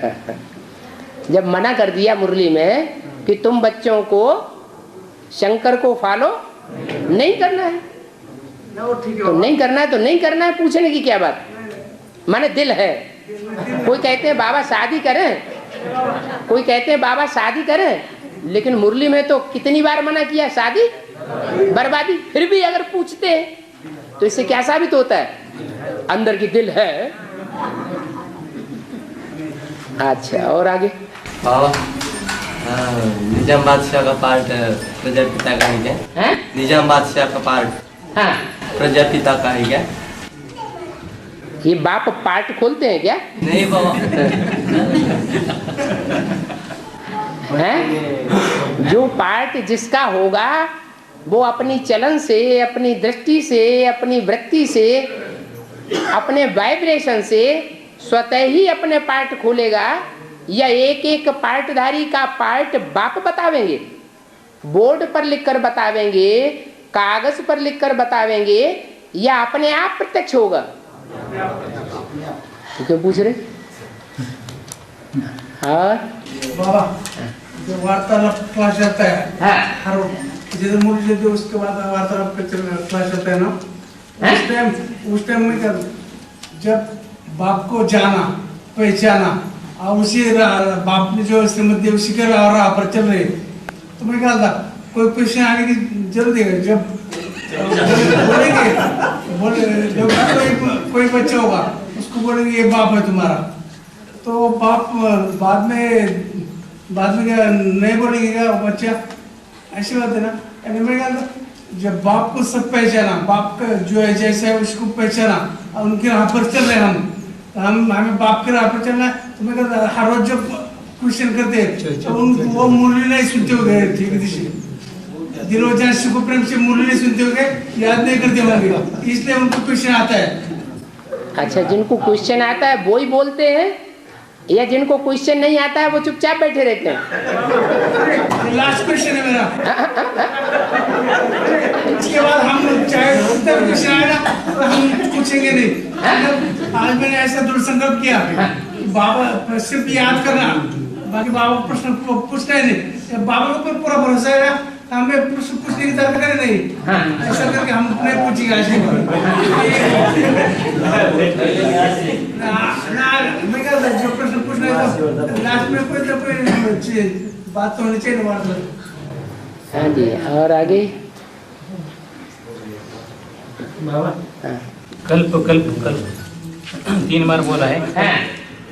जब मना कर दिया मुरली में कि तुम बच्चों को शंकर को फॉलो नहीं करना है तो नहीं करना है तो नहीं करना है, पूछने की क्या बात? माने दिल है। कोई कहते हैं बाबा शादी करें, कोई कहते हैं बाबा शादी करें, लेकिन मुरली में तो कितनी बार मना किया, शादी बर्बादी। फिर भी अगर पूछते हैं तो इससे क्या साबित होता है? अंदर की दिल है। अच्छा, और आगे? निजाम बादशाह का पार्ट प्रजापिता का है क्या? निजाम बादशाह का पार्ट हाँ प्रजापिता का है क्या? ये बाप पार्ट खोलते हैं क्या? नहीं बाबा। हैं? जो पार्ट जिसका होगा वो अपनी चलन से, अपनी दृष्टि से, अपनी वृत्ति से, अपने वाइब्रेशन से स्वतः ही अपने पार्ट खोलेगा, या एक एक पार्टधारी का पार्ट बाप बतावेंगे, बोर्ड पर लिखकर बतावेंगे, कागज पर लिखकर बतावेंगे, या अपने आप प्रत्यक्ष होगा? तो क्यों पूछ रहे? हाँ बाबा, जो वार्तालाप क्लास आता है हर जैसे मुझे जो उसके बाद वार्तालाप क्लास आता है ना, उस टाइम में क्या, जब बाप को जाना, पहचाना और उसी बाप ने जो श्रीमती उसी के राह पर चल रहे, तो मैं क्या था, कोई क्वेश्चन आने की जल्दी है, जब बोलेंगे जब कोई बच्चा होगा उसको बोलेंगे ये बाप है तुम्हारा, तो बाप बाद में क्या नहीं बोलेंगे क्या बच्चा? ऐसी बात है ना। मैं क्या था, जब बाप को सब पहचाना, बाप का जो है जैसे है उसको पहचाना और उनके राह पर चल रहे हम हमें बाप के राह पर चलना है, तो मैं कहता हर रोज जब क्वेश्चन करते हैं तो वो मुरली नहीं सुनते हो गए ठीक से, दिलो जान सुख प्रेम से मुरली नहीं सुनते हो गए, याद नहीं करते होंगे, इसलिए उनको क्वेश्चन आता है। अच्छा, जिनको क्वेश्चन आता है वो ही बोलते हैं, या जिनको क्वेश्चन नहीं आता है वो चुपचाप बैठे रहते हैं? लास्ट क्वेश्चन है मेरा, इसके बाद हम चाहे उत्तर क्वेश्चन आएगा तो हम पूछेंगे नहीं। आज मैंने ऐसा दृढ़ संकल्प किया, बाबा सिर्फ याद करना, बाकी बाबा प्रश्न पूछना ही नहीं, बाबा के ऊपर पूरा भरोसा है, हमें प्रश्न पूछने की जरूरत नहीं, ऐसा करके हम अपने पूछेंगे आज के बाद। मैं क्या जो प्रश्न पूछना है तो लास्ट में कोई तो कोई बात तो होनी चाहिए बात। हाँ जी, और आगे बाबा कल्प कल्प कल्प 3 बार बोला है,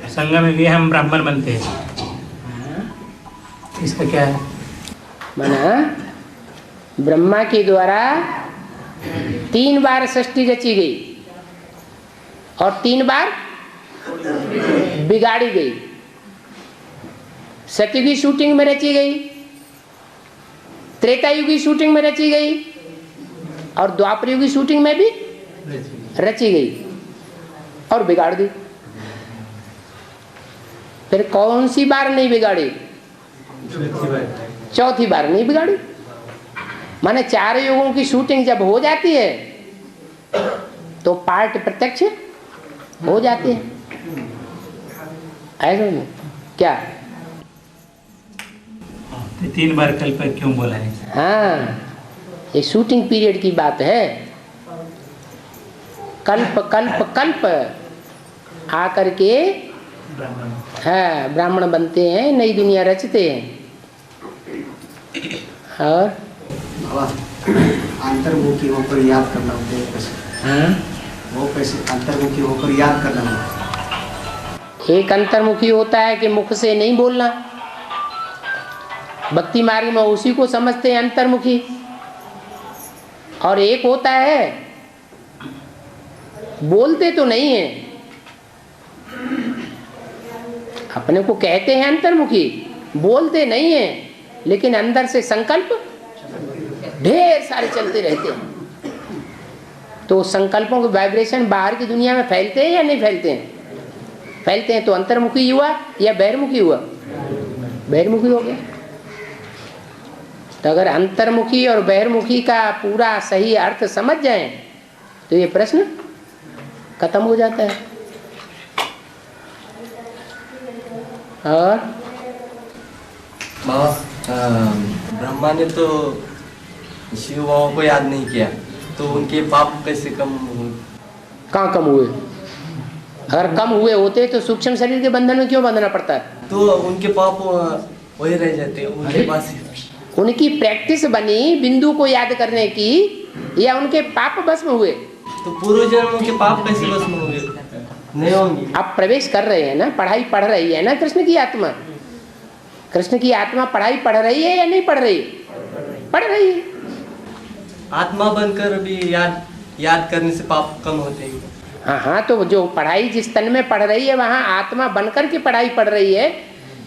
संगम में भी हम ब्राह्मण बनते हैं, इसका क्या है? माना ब्रह्मा के द्वारा 3 बार सृष्टि रची गई और 3 बार बिगाड़ी गई। सतयुगी शूटिंग में रची गई, त्रेतायुगी शूटिंग में रची गई और द्वापरयुगी शूटिंग में भी रची गई और बिगाड़ दी। फिर कौन सी बार नहीं बिगाड़ी? चौथी बार नहीं बिगाड़ी। माने 4 युगों की शूटिंग जब हो जाती है तो पार्ट प्रत्यक्ष हो जाते हैं, ऐसा नहीं क्या? 3 बार कल्प क्यों बोला है? हाँ, ये शूटिंग पीरियड की बात है। कल्प कल्प कल्प आकर के हाँ ब्राह्मण बनते हैं, नई दुनिया रचते हैं। और अंतर्मुखी होकर याद करना होता है कैसे? हाँ, वो कैसे अंतर्मुखी होकर याद करना होता एक अंतर्मुखी होता है कि मुख से नहीं बोलना, भक्ति मार्ग में उसी को समझते हैं अंतर्मुखी। और एक होता है बोलते तो नहीं है, अपने को कहते हैं अंतर्मुखी, बोलते नहीं है, लेकिन अंदर से संकल्प ढेर सारे चलते रहते हैं। तो संकल्पों के वाइब्रेशन बाहर की दुनिया में फैलते हैं या नहीं फैलते हैं? फैलते हैं। तो अंतर्मुखी हुआ या बहिर्मुखी हुआ? बहिर्मुखी हो गया। तो अगर अंतर्मुखी और बहिर्मुखी का पूरा सही अर्थ समझ जाएं तो ये प्रश्न खत्म हो जाता है। और बाबा ब्रह्मा ने तो शिव बाबा को याद नहीं किया, तो उनके पाप कैसे कम हुए? कहाँ कम हुए? अगर कम हुए होते तो सूक्ष्म शरीर के बंधन में क्यों बंधना पड़ता है? तो उनके पाप वही रह जाते हैं उनके पास ही। उनकी प्रैक्टिस बनी बिंदु को याद करने की, या उनके पाप भस्म हुए? तो पूर्व जन्म के पाप कैसे भस्म होंगे? नहीं होंगे। आप प्रवेश कर रहे हैं ना, पढ़ाई पढ़ रही है ना कृष्ण की आत्मा। कृष्ण की आत्मा पढ़ाई पढ़ रही है या नहीं पढ़ रही? पढ़ रही है। आत्मा बनकर भी याद करने से पाप कम होते हैं। हाँ हाँ, तो जो पढ़ाई जिस तन में पढ़ रही है वहाँ आत्मा बनकर के पढ़ाई पढ़ रही है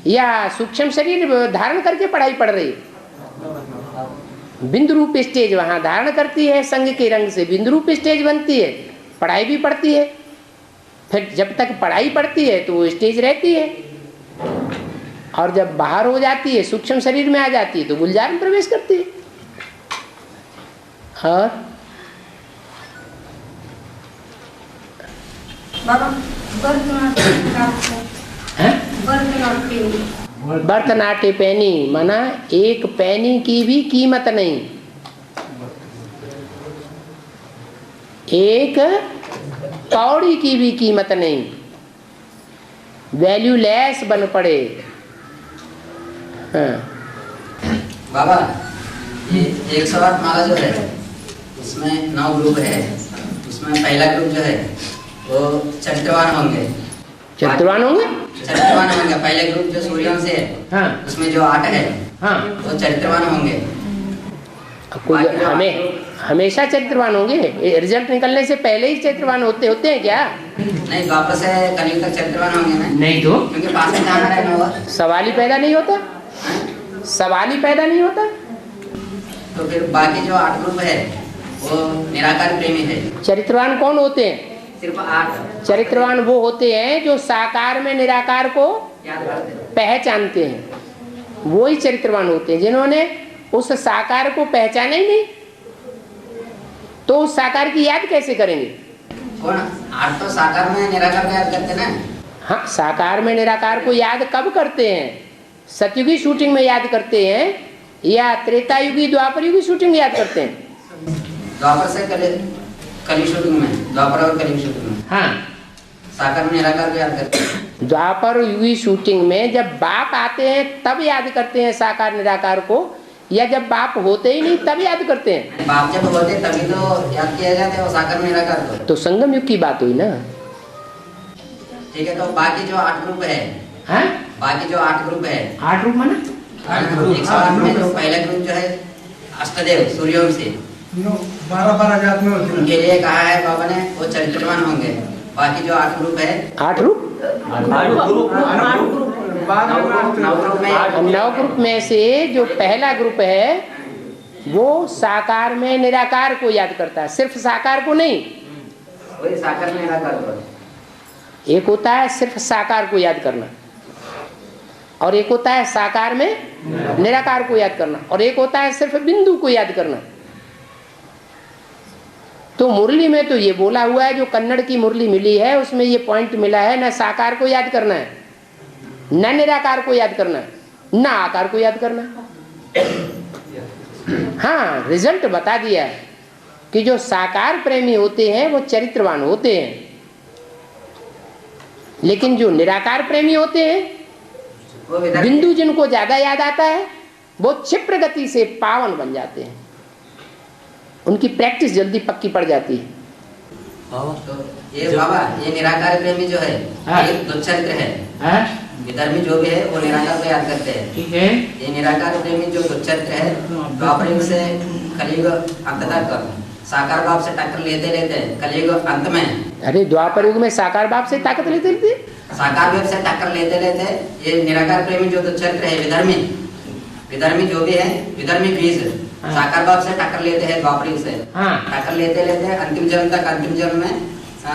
या सूक्ष्म शरीर धारण करके पढ़ाई पढ़ रही है? बिंदु रूप स्टेज वहाँ धारण करती है, संग के रंग से बिंदु रूप स्टेज बनती है, पढ़ाई भी पढ़ती है। फिर जब तक पढ़ाई पढ़ती है तो वो स्टेज रहती है, और जब बाहर हो जाती है सूक्ष्म शरीर में आ जाती है तो गुलजार में प्रवेश करती है। और भरतनाट्य पैनी माना एक पैनी की भी कीमत नहीं, एक कौड़ी की भी कीमत नहीं, वैल्यूलेस बन पड़े। हाँ। बाबा ये 108 माला जो है उसमें 9 ग्रुप है, उसमें पहला ग्रुप जो है वो चरित्रवान होंगे। चरित्रवान होंगे? चरित्रवान होंगे। पहले ग्रुप जो सूर्यवंश है, हाँ, उसमें जो 8 है, हाँ, वो चरित्रवान होंगे। कोई हमेशा चरित्रवान होंगे? रिजल्ट निकलने से पहले ही चरित्रवान होते हैं क्या? नहीं, द्वापर से कलयुग तक चरित्रवान होंगे ना? नहीं तो क्योंकि पास में जाना रहेगा वो। सवाल ही पैदा नहीं होता, सवाल ही पैदा नहीं होता। तो फिर बाकी जो 8 ग्रुप है वो निराकार प्रेमी है। चरित्रवान कौन होते हैं? सिर्फ 8 चरित्रवान वो होते हैं जो साकार में निराकार को याद करते हैं, पहचानते हैं। वो ही चरित्रवान होते हैं जिन्होंने उस साकार को पहचाना ही नहीं, तो उस साकार की याद कैसे करेंगे? कौन? 8 तो साकार में निराकार को याद करते ना। हाँ, साकार में निराकार को याद कब करते हैं? सतयुगी शूटिंग में याद करते हैं या त्रेतायुगी द्वापर युगी शूटिंग में याद करते हैं? द्वापर से कली शूटिंग में, द्वापर और कली शूटिंग में। हाँ, साकार में निराकार को याद करते हैं। द्वापर युगी शूटिंग में जब बाप आते हैं तब याद करते हैं साकार निराकार को, या जब बाप होते ही नहीं तब याद करते हैं? बाप जब होते तभी तो याद किया जाता है वो साकार निराकार को। तो संगम युग की बात हुई ना। ठीक है, तो बाकी जो 8 ग्रुप है, हाँ? बाकी जो 8 ग्रुप है, 8 रूप माना 108 में जो पहला ग्रुप जो है अष्टदेव सूर्यवंशी, 12 जात में होते हैं। उनके लिए कहा है बाबा ने वो चरित्रवान होंगे। बाकी जो 8 ग्रुप है, 8 रूप 9 ग्रुप में से जो पहला ग्रुप है वो साकार में निराकार को याद करता है, सिर्फ साकार को नहीं। वही साकार में निराकार को। एक होता है सिर्फ साकार को याद करना, और एक होता है साकार में निराकार को याद करना, और एक होता है सिर्फ बिंदु को याद करना। तो मुरली में तो ये बोला हुआ है, जो कन्नड़ की मुरली मिली है उसमें ये पॉइंट मिला है, न साकार को याद करना है, न निराकार को याद करना है, न आकार को याद करना है। हाँ, रिजल्ट बता दिया है कि जो साकार प्रेमी होते हैं वो चरित्रवान होते हैं, लेकिन जो निराकार प्रेमी होते हैं, बिंदु जिनको ज्यादा याद आता है, वो क्षिप्र गति से पावन बन जाते हैं। उनकी प्रैक्टिस जल्दी पक्की पड़ जाती है। तो ये बाबा, ये निराकार प्रेमी जो है, हाँ। ये दुष्चरित्र है। विधर्मी जो भी है वो निराकार को याद करते हैं। ठीक है, ये निराकार प्रेमी जो दुष्चरित्र है, द्वापर युग से कलयुग अंत तक साकार बाप से टक्कर लेते लेते कलयुग अंत में, अरे द्वापर युग में साकार बाप से ताकत लेते लेते साकार बाप से टक्कर लेते लेते ये निराकार प्रेमी जो दुष्चरित्र है, विधर्मी जो भी है, विधर्मी बीज साकार बाप से टक्कर लेते हैं द्वापर युग से। हाँ। टक्कर लेते लेते अंतिम जन्म में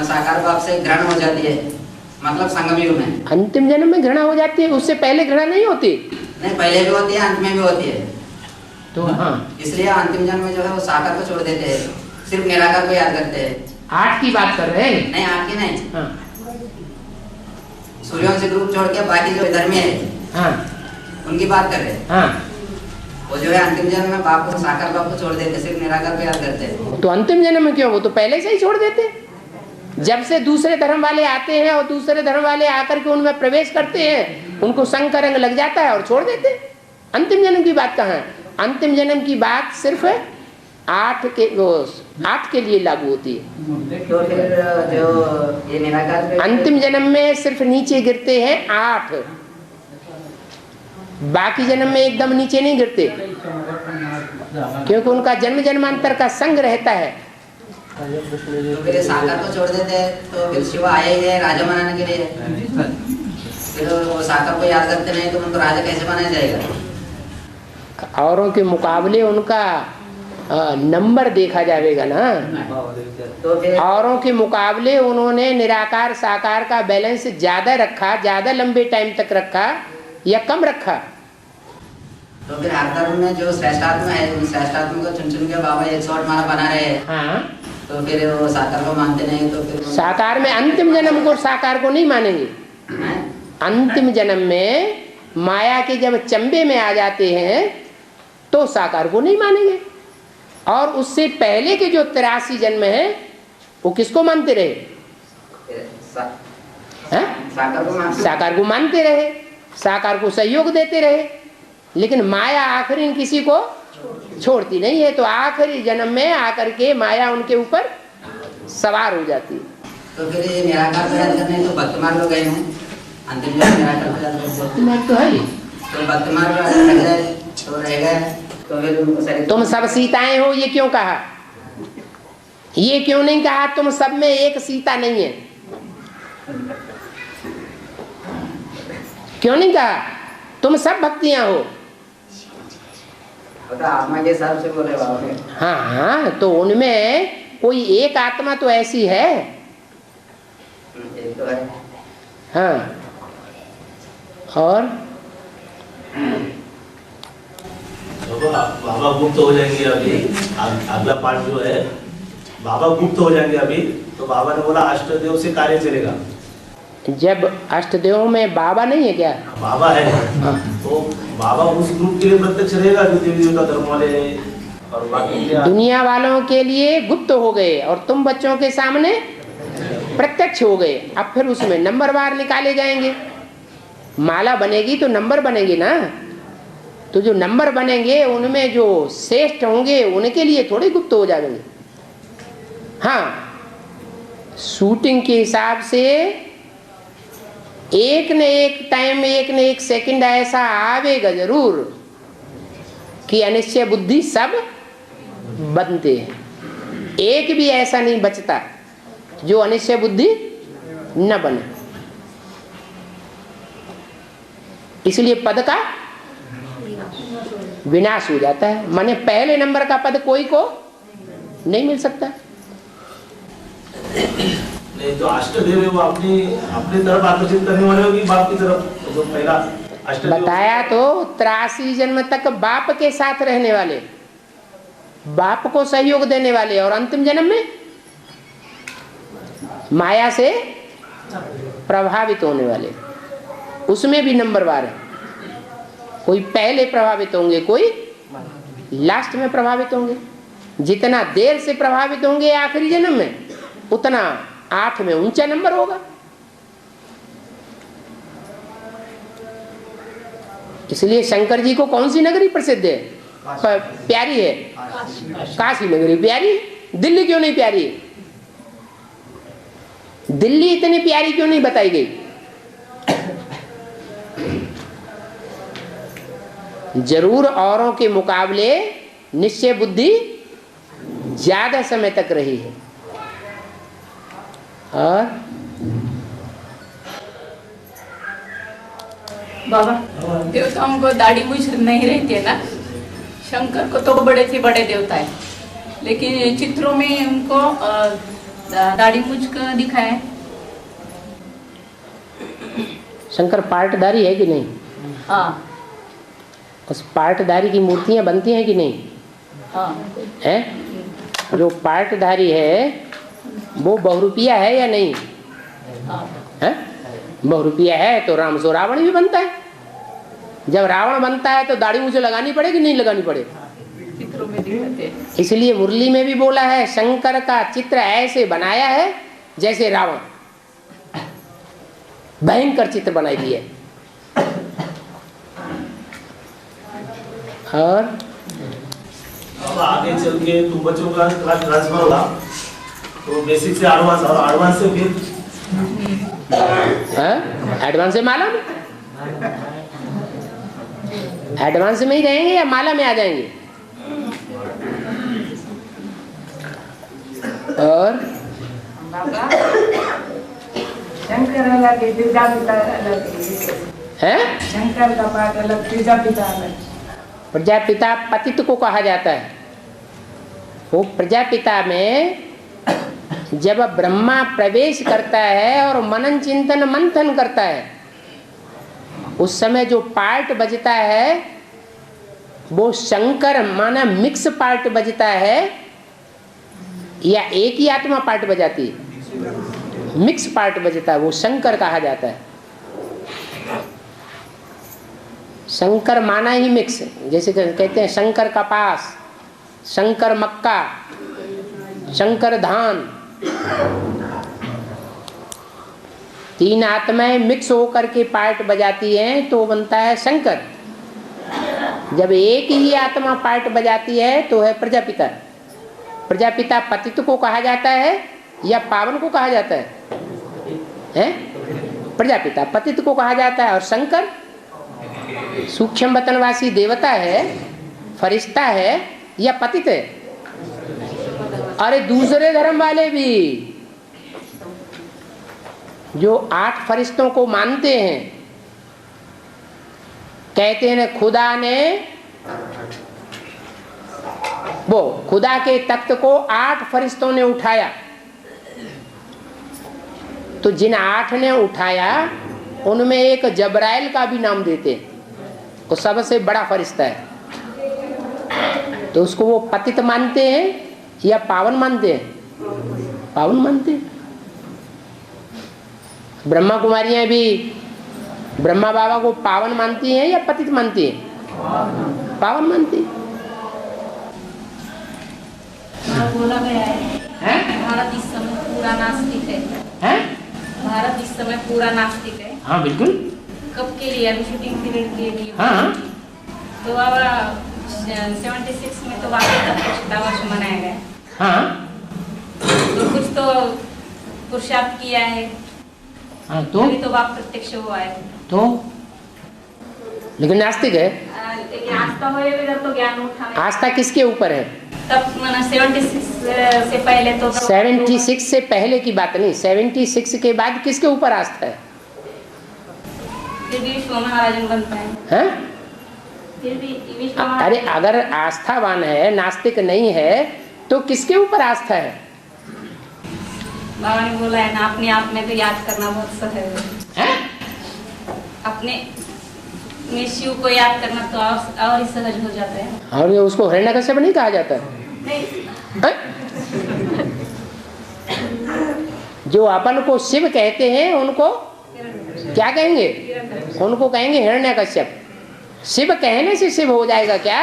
साकार बाप से ग्रहण हो जाती है, मतलब संगम युग में। अंतिम जन्म में घृणा हो जाती है, उससे पहले घृणा नहीं होती? नहीं, पहले भी होती है, अंत में भी होती है। तो हाँ, इसलिए अंतिम जन्म में जो है वो साकार को छोड़ देते हैं, सिर्फ निराकार को याद करते हैं। 8 की बात कर रहे हैं? नहीं, 8 की नहीं। हाँ। सूर्यवंशी ग्रुप छोड़ के बाकी जो विधर्मी है, हाँ, उनकी बात कर रहे हैं। हाँ। वो जो है अंतिम जन्म में बाप को, साकार बाप को छोड़ देते, सिर्फ निराकार को याद करते हैं। तो अंतिम जन्म में क्यों? वो तो पहले से ही छोड़ देते। जब से दूसरे धर्म वाले आते हैं और दूसरे धर्म वाले आकर के उनमें प्रवेश करते हैं, उनको संग का रंग लग जाता है और छोड़ देते। अंतिम जन्म की बात कहाँ है? अंतिम जन्म की बात सिर्फ 8 के लिए लागू होती है। तो फिर जो ये निराकार अंतिम जन्म में सिर्फ नीचे गिरते हैं 8, बाकी जन्म में एकदम नीचे नहीं गिरते, क्योंकि उनका जन्म जन्मांतर का संग रहता है। तो फिर साकार को छोड़ देते हैं, तो फिर शिव आए हैं राजा बनाने के लिए, फिर वो साकार को याद करते नहीं तो उनको राजा कैसे बनाया जाएगा? औरों के मुकाबले उनका नंबर देखा जाएगा ना। तो फिर औरों के मुकाबले उन्होंने निराकार साकार का बैलेंस ज्यादा रखा, ज्यादा लंबे टाइम तक रखा या कम रखा? तो फिर हर धर्म में जो श्रेष्ठात्मा है, उन श्रेष्ठात्मा को चुन चुन के बाबा 108 माला बना रहे हैं। हाँ। तो फिर वो साकार को मानते नहीं, तो फिर साकार में अंतिम जन्म को साकार को नहीं मानेंगे। अंतिम जन्म में माया के जब चंबे में आ जाते हैं तो साकार को नहीं मानेंगे, और उससे पहले के जो 83 जन्म है वो किसको मानते रहे? साकार को मानते रहे, साकार को सहयोग देते रहे, लेकिन माया आखिरी किसी को छोड़ती नहीं है। तो आखिरी जन्म में आकर के माया उनके ऊपर सवार हो जाती है। तो फिर ये निराकार को याद करने तो भक्तमार्ग लोग गए हैं, अंतिम जन्म निराकार को याद करते तो है ही। तो भक्तमार्ग तो रह गए तो फिर उनको शरीर तुम सब सीताएं हो, ये क्यों कहा? ये क्यों नहीं कहा तुम सब में एक सीता नहीं है? क्यों नहीं कहा तुम सब भक्तियां हो? तो आत्मा के हिसाब से बोले बाबा। हाँ हाँ, तो उनमें कोई एक आत्मा तो ऐसी है। एक तो है। हाँ, और बाबा गुप्त हो जाएंगे अभी। अगला पार्ट जो है, बाबा गुप्त हो जाएंगे अभी, तो बाबा ने बोला अष्टदेव से कार्य चलेगा। जब अष्टदेवों में बाबा नहीं है क्या? बाबा है। हाँ। तो बाबा उस ग्रुप के लिए प्रत्यक्ष रहेगा जो देवी देवता धर्म वाले हैं, और बाकी दुनिया वालों के लिए गुप्त हो गए और तुम बच्चों के सामने प्रत्यक्ष हो गए। अब फिर उसमें नंबरवार निकाले जाएंगे। माला बनेगी तो नंबर बनेंगे ना, तो जो नंबर बनेंगे उनमें जो श्रेष्ठ होंगे उनके लिए थोड़े गुप्त हो जाएंगे। हाँ, शूटिंग के हिसाब से एक न एक टाइम, एक न एक सेकंड ऐसा आवेगा जरूर कि अनिश्चय बुद्धि सब बनते हैं। एक भी ऐसा नहीं बचता जो अनिश्चय बुद्धि न बने। इसलिए पद का विनाश हो जाता है। माने पहले नंबर का पद कोई को नहीं मिल सकता। नहीं तो अष्टदेव है वो अपनी तरफ आकर्षित करने वाले होगी, बाप की तरफ। जो पहला अष्टदेव बताया तो 83 जन्म तक बाप के साथ रहने वाले, बाप को सहयोग देने वाले, और अंतिम जन्म में माया से प्रभावित होने वाले। उसमें भी नंबरवार है। कोई पहले प्रभावित होंगे, कोई लास्ट में प्रभावित होंगे। जितना देर से प्रभावित होंगे आखिरी जन्म में, उतना 8 में ऊंचा नंबर होगा। इसलिए शंकर जी को कौन सी नगरी प्रसिद्ध है, प्यारी है? काशी नगरी प्यारी है। दिल्ली क्यों नहीं प्यारी है? दिल्ली इतनी प्यारी क्यों नहीं बताई गई? जरूर औरों के मुकाबले निश्चय बुद्धि ज्यादा समय तक रही है। और बाबा, देवताओं को दाढ़ी मूछ नहीं रहती है ना। शंकर को तो बड़े से बड़े देवता है, लेकिन चित्रों में उनको दाढ़ी मूछ का दिखाया है। शंकर पार्टधारी है कि नहीं? हाँ। उस पार्टधारी की मूर्तियां बनती हैं कि नहीं? हाँ। है? जो पार्टधारी है वो बहुरूपिया है या नहीं? है? बहुरूपिया है तो राम सो रावण भी बनता है। जब रावण बनता है तो दाढ़ी मुझे लगानी पड़ेगी नहीं लगानी पड़ेगी? चित्रों में दिखाते हैं। इसलिए मुरली में भी बोला है, शंकर का चित्र ऐसे बनाया है जैसे रावण। भयंकर चित्र बनाई दी है। और अब आगे चल के तुम बच्चों का क्लास ट्रांसफर होगा, तो बेसिक से एडवांस, और एडवांस से फिर एडवांस से माला में, एडवांस में ही रहेंगे या माला में आ जाएंगे? और शंकर अलग है, प्रजापिता अलग है। शंकर का पाठ अलग, प्रजापिता अलग। प्रजापिता पतित को कहा जाता है। वो प्रजापिता में जब ब्रह्मा प्रवेश करता है और मनन चिंतन मंथन करता है, उस समय जो पार्ट बजता है वो शंकर माना मिक्स पार्ट बजता है, या एक ही आत्मा पार्ट बजाती है? मिक्स पार्ट बजता है, वो शंकर कहा जाता है। शंकर माना ही मिक्स, जैसे कहते हैं शंकर कपास, शंकर मक्का, शंकर धान। 3 आत्माएं मिक्स होकर के पार्ट बजाती हैं तो बनता है शंकर। जब एक ही आत्मा पार्ट बजाती है तो है प्रजापिता। प्रजापिता पतित को कहा जाता है या पावन को कहा जाता है? प्रजापिता पतित को कहा जाता है। और शंकर सूक्ष्म वतनवासी देवता है, फरिश्ता है या पतित है? अरे दूसरे धर्म वाले भी जो 8 फरिश्तों को मानते हैं, कहते हैं खुदा ने वो खुदा के तख्त को 8 फरिश्तों ने उठाया, तो जिन 8 ने उठाया उनमें एक जबराइल का भी नाम देते हैं, वो सबसे बड़ा फरिश्ता है। तो उसको वो पतित मानते हैं या पावन मानते हैं? पावन मानते हैं। ब्रह्मा कुमारियां भी ब्रह्मा बाबा को पावन मानती हैं या पतित मानती हैं? पावन मानती हैं। बोला गया है भारत इस समय पूरा नास्तिक है। भारत इस समय पूरा नास्तिक है। हाँ बिल्कुल। कब के लिए? अभी शूटिंग पीरियड के लिए। हाँ तो अब 76 में तो बाबा का प्रतिष्ठा वर्ष मनाया गया। हाँ तो कुछ तो पुरुषार्थ किया है। हाँ तो बाप प्रत्यक्ष हुआ है। तो लेकिन नास्तिक है। लेकिन आस्था हो तो ज्ञान उठाना। आस्था किसके ऊपर है? तब 76 से पहले तो 76 से पहले की बात नहीं, 76 के बाद किसके ऊपर आस्था है? फिर भी विश्व महाराजन बनता है। हैं? फिर भी अरे अगर आस्थावान है, नास्तिक नहीं है, तो किसके ऊपर आस्था है? बाबा ने बोला है ना, अपने आप में तो याद करना बहुत सहज है। अपने में शिव को याद करना तो और ही सहज हो जाता है। और ये उसको हिरण्यकश्यप नहीं कहा जाता? नहीं। जो अपन को शिव कहते हैं उनको क्या कहेंगे? उनको कहेंगे हिरण्यकश्यप। शिव कहने से शिव हो जाएगा क्या?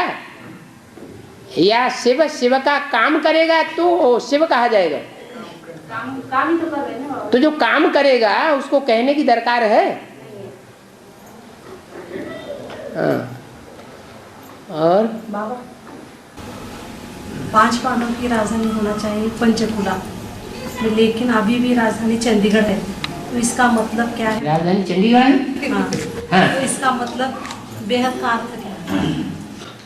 या शिव शिव का काम करेगा तो शिव कहा जाएगा? काम ही तो कर रहे हैं ना। तो जो काम करेगा उसको कहने की दरकार है। हाँ। और बाबा 5 पांडवों की राजधानी होना चाहिए पंचकुला, लेकिन अभी भी राजधानी चंडीगढ़ है, तो इसका मतलब क्या है? राजधानी चंडीगढ़ है? हाँ। हाँ। तो इसका मतलब बेहद का अर्थ क्या है?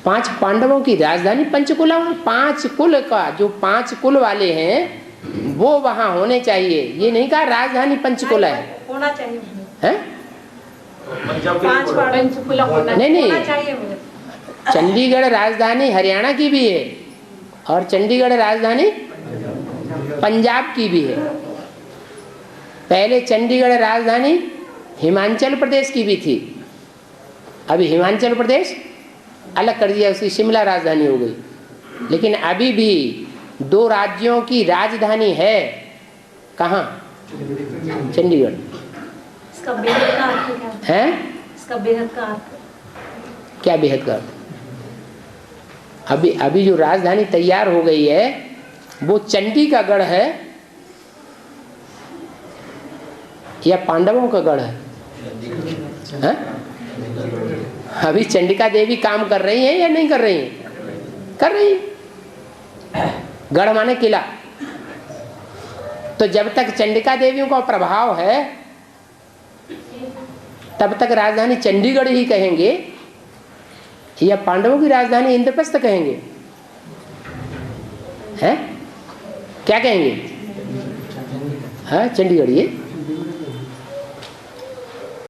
5 पांडवों की राजधानी पंचकुला, 5 कुल का जो 5 कुल वाले हैं वो वहाँ होने चाहिए। ये नहीं कहा राजधानी पंचकुला है। होना चाहिए हैं? 5 पंचकुला होना चाहिए। चंडीगढ़ राजधानी हरियाणा की भी है और चंडीगढ़ राजधानी पंजाब की भी है। पहले चंडीगढ़ राजधानी हिमाचल प्रदेश की भी थी, अभी हिमाचल प्रदेश अलग कर दिया, उसकी शिमला राजधानी हो गई। लेकिन अभी भी 2 राज्यों की राजधानी है। कहाँ? चंडीगढ़। इसका बेहद का अर्थ क्या है? इसका बेहद का अर्थ क्या बेहद का अर्थ? अभी जो राजधानी तैयार हो गई है वो चंडी का गढ़ है या पांडवों का गढ़ है? अभी चंडिका देवी काम कर रही हैं या नहीं कर रही हैं? कर रही है। गढ़ माने किला। तो जब तक चंडिका देवियों का प्रभाव है तब तक राजधानी चंडीगढ़ ही कहेंगे या पांडवों की राजधानी इंद्रप्रस्थ कहेंगे? हैं? क्या कहेंगे? हाँ चंडीगढ़। ये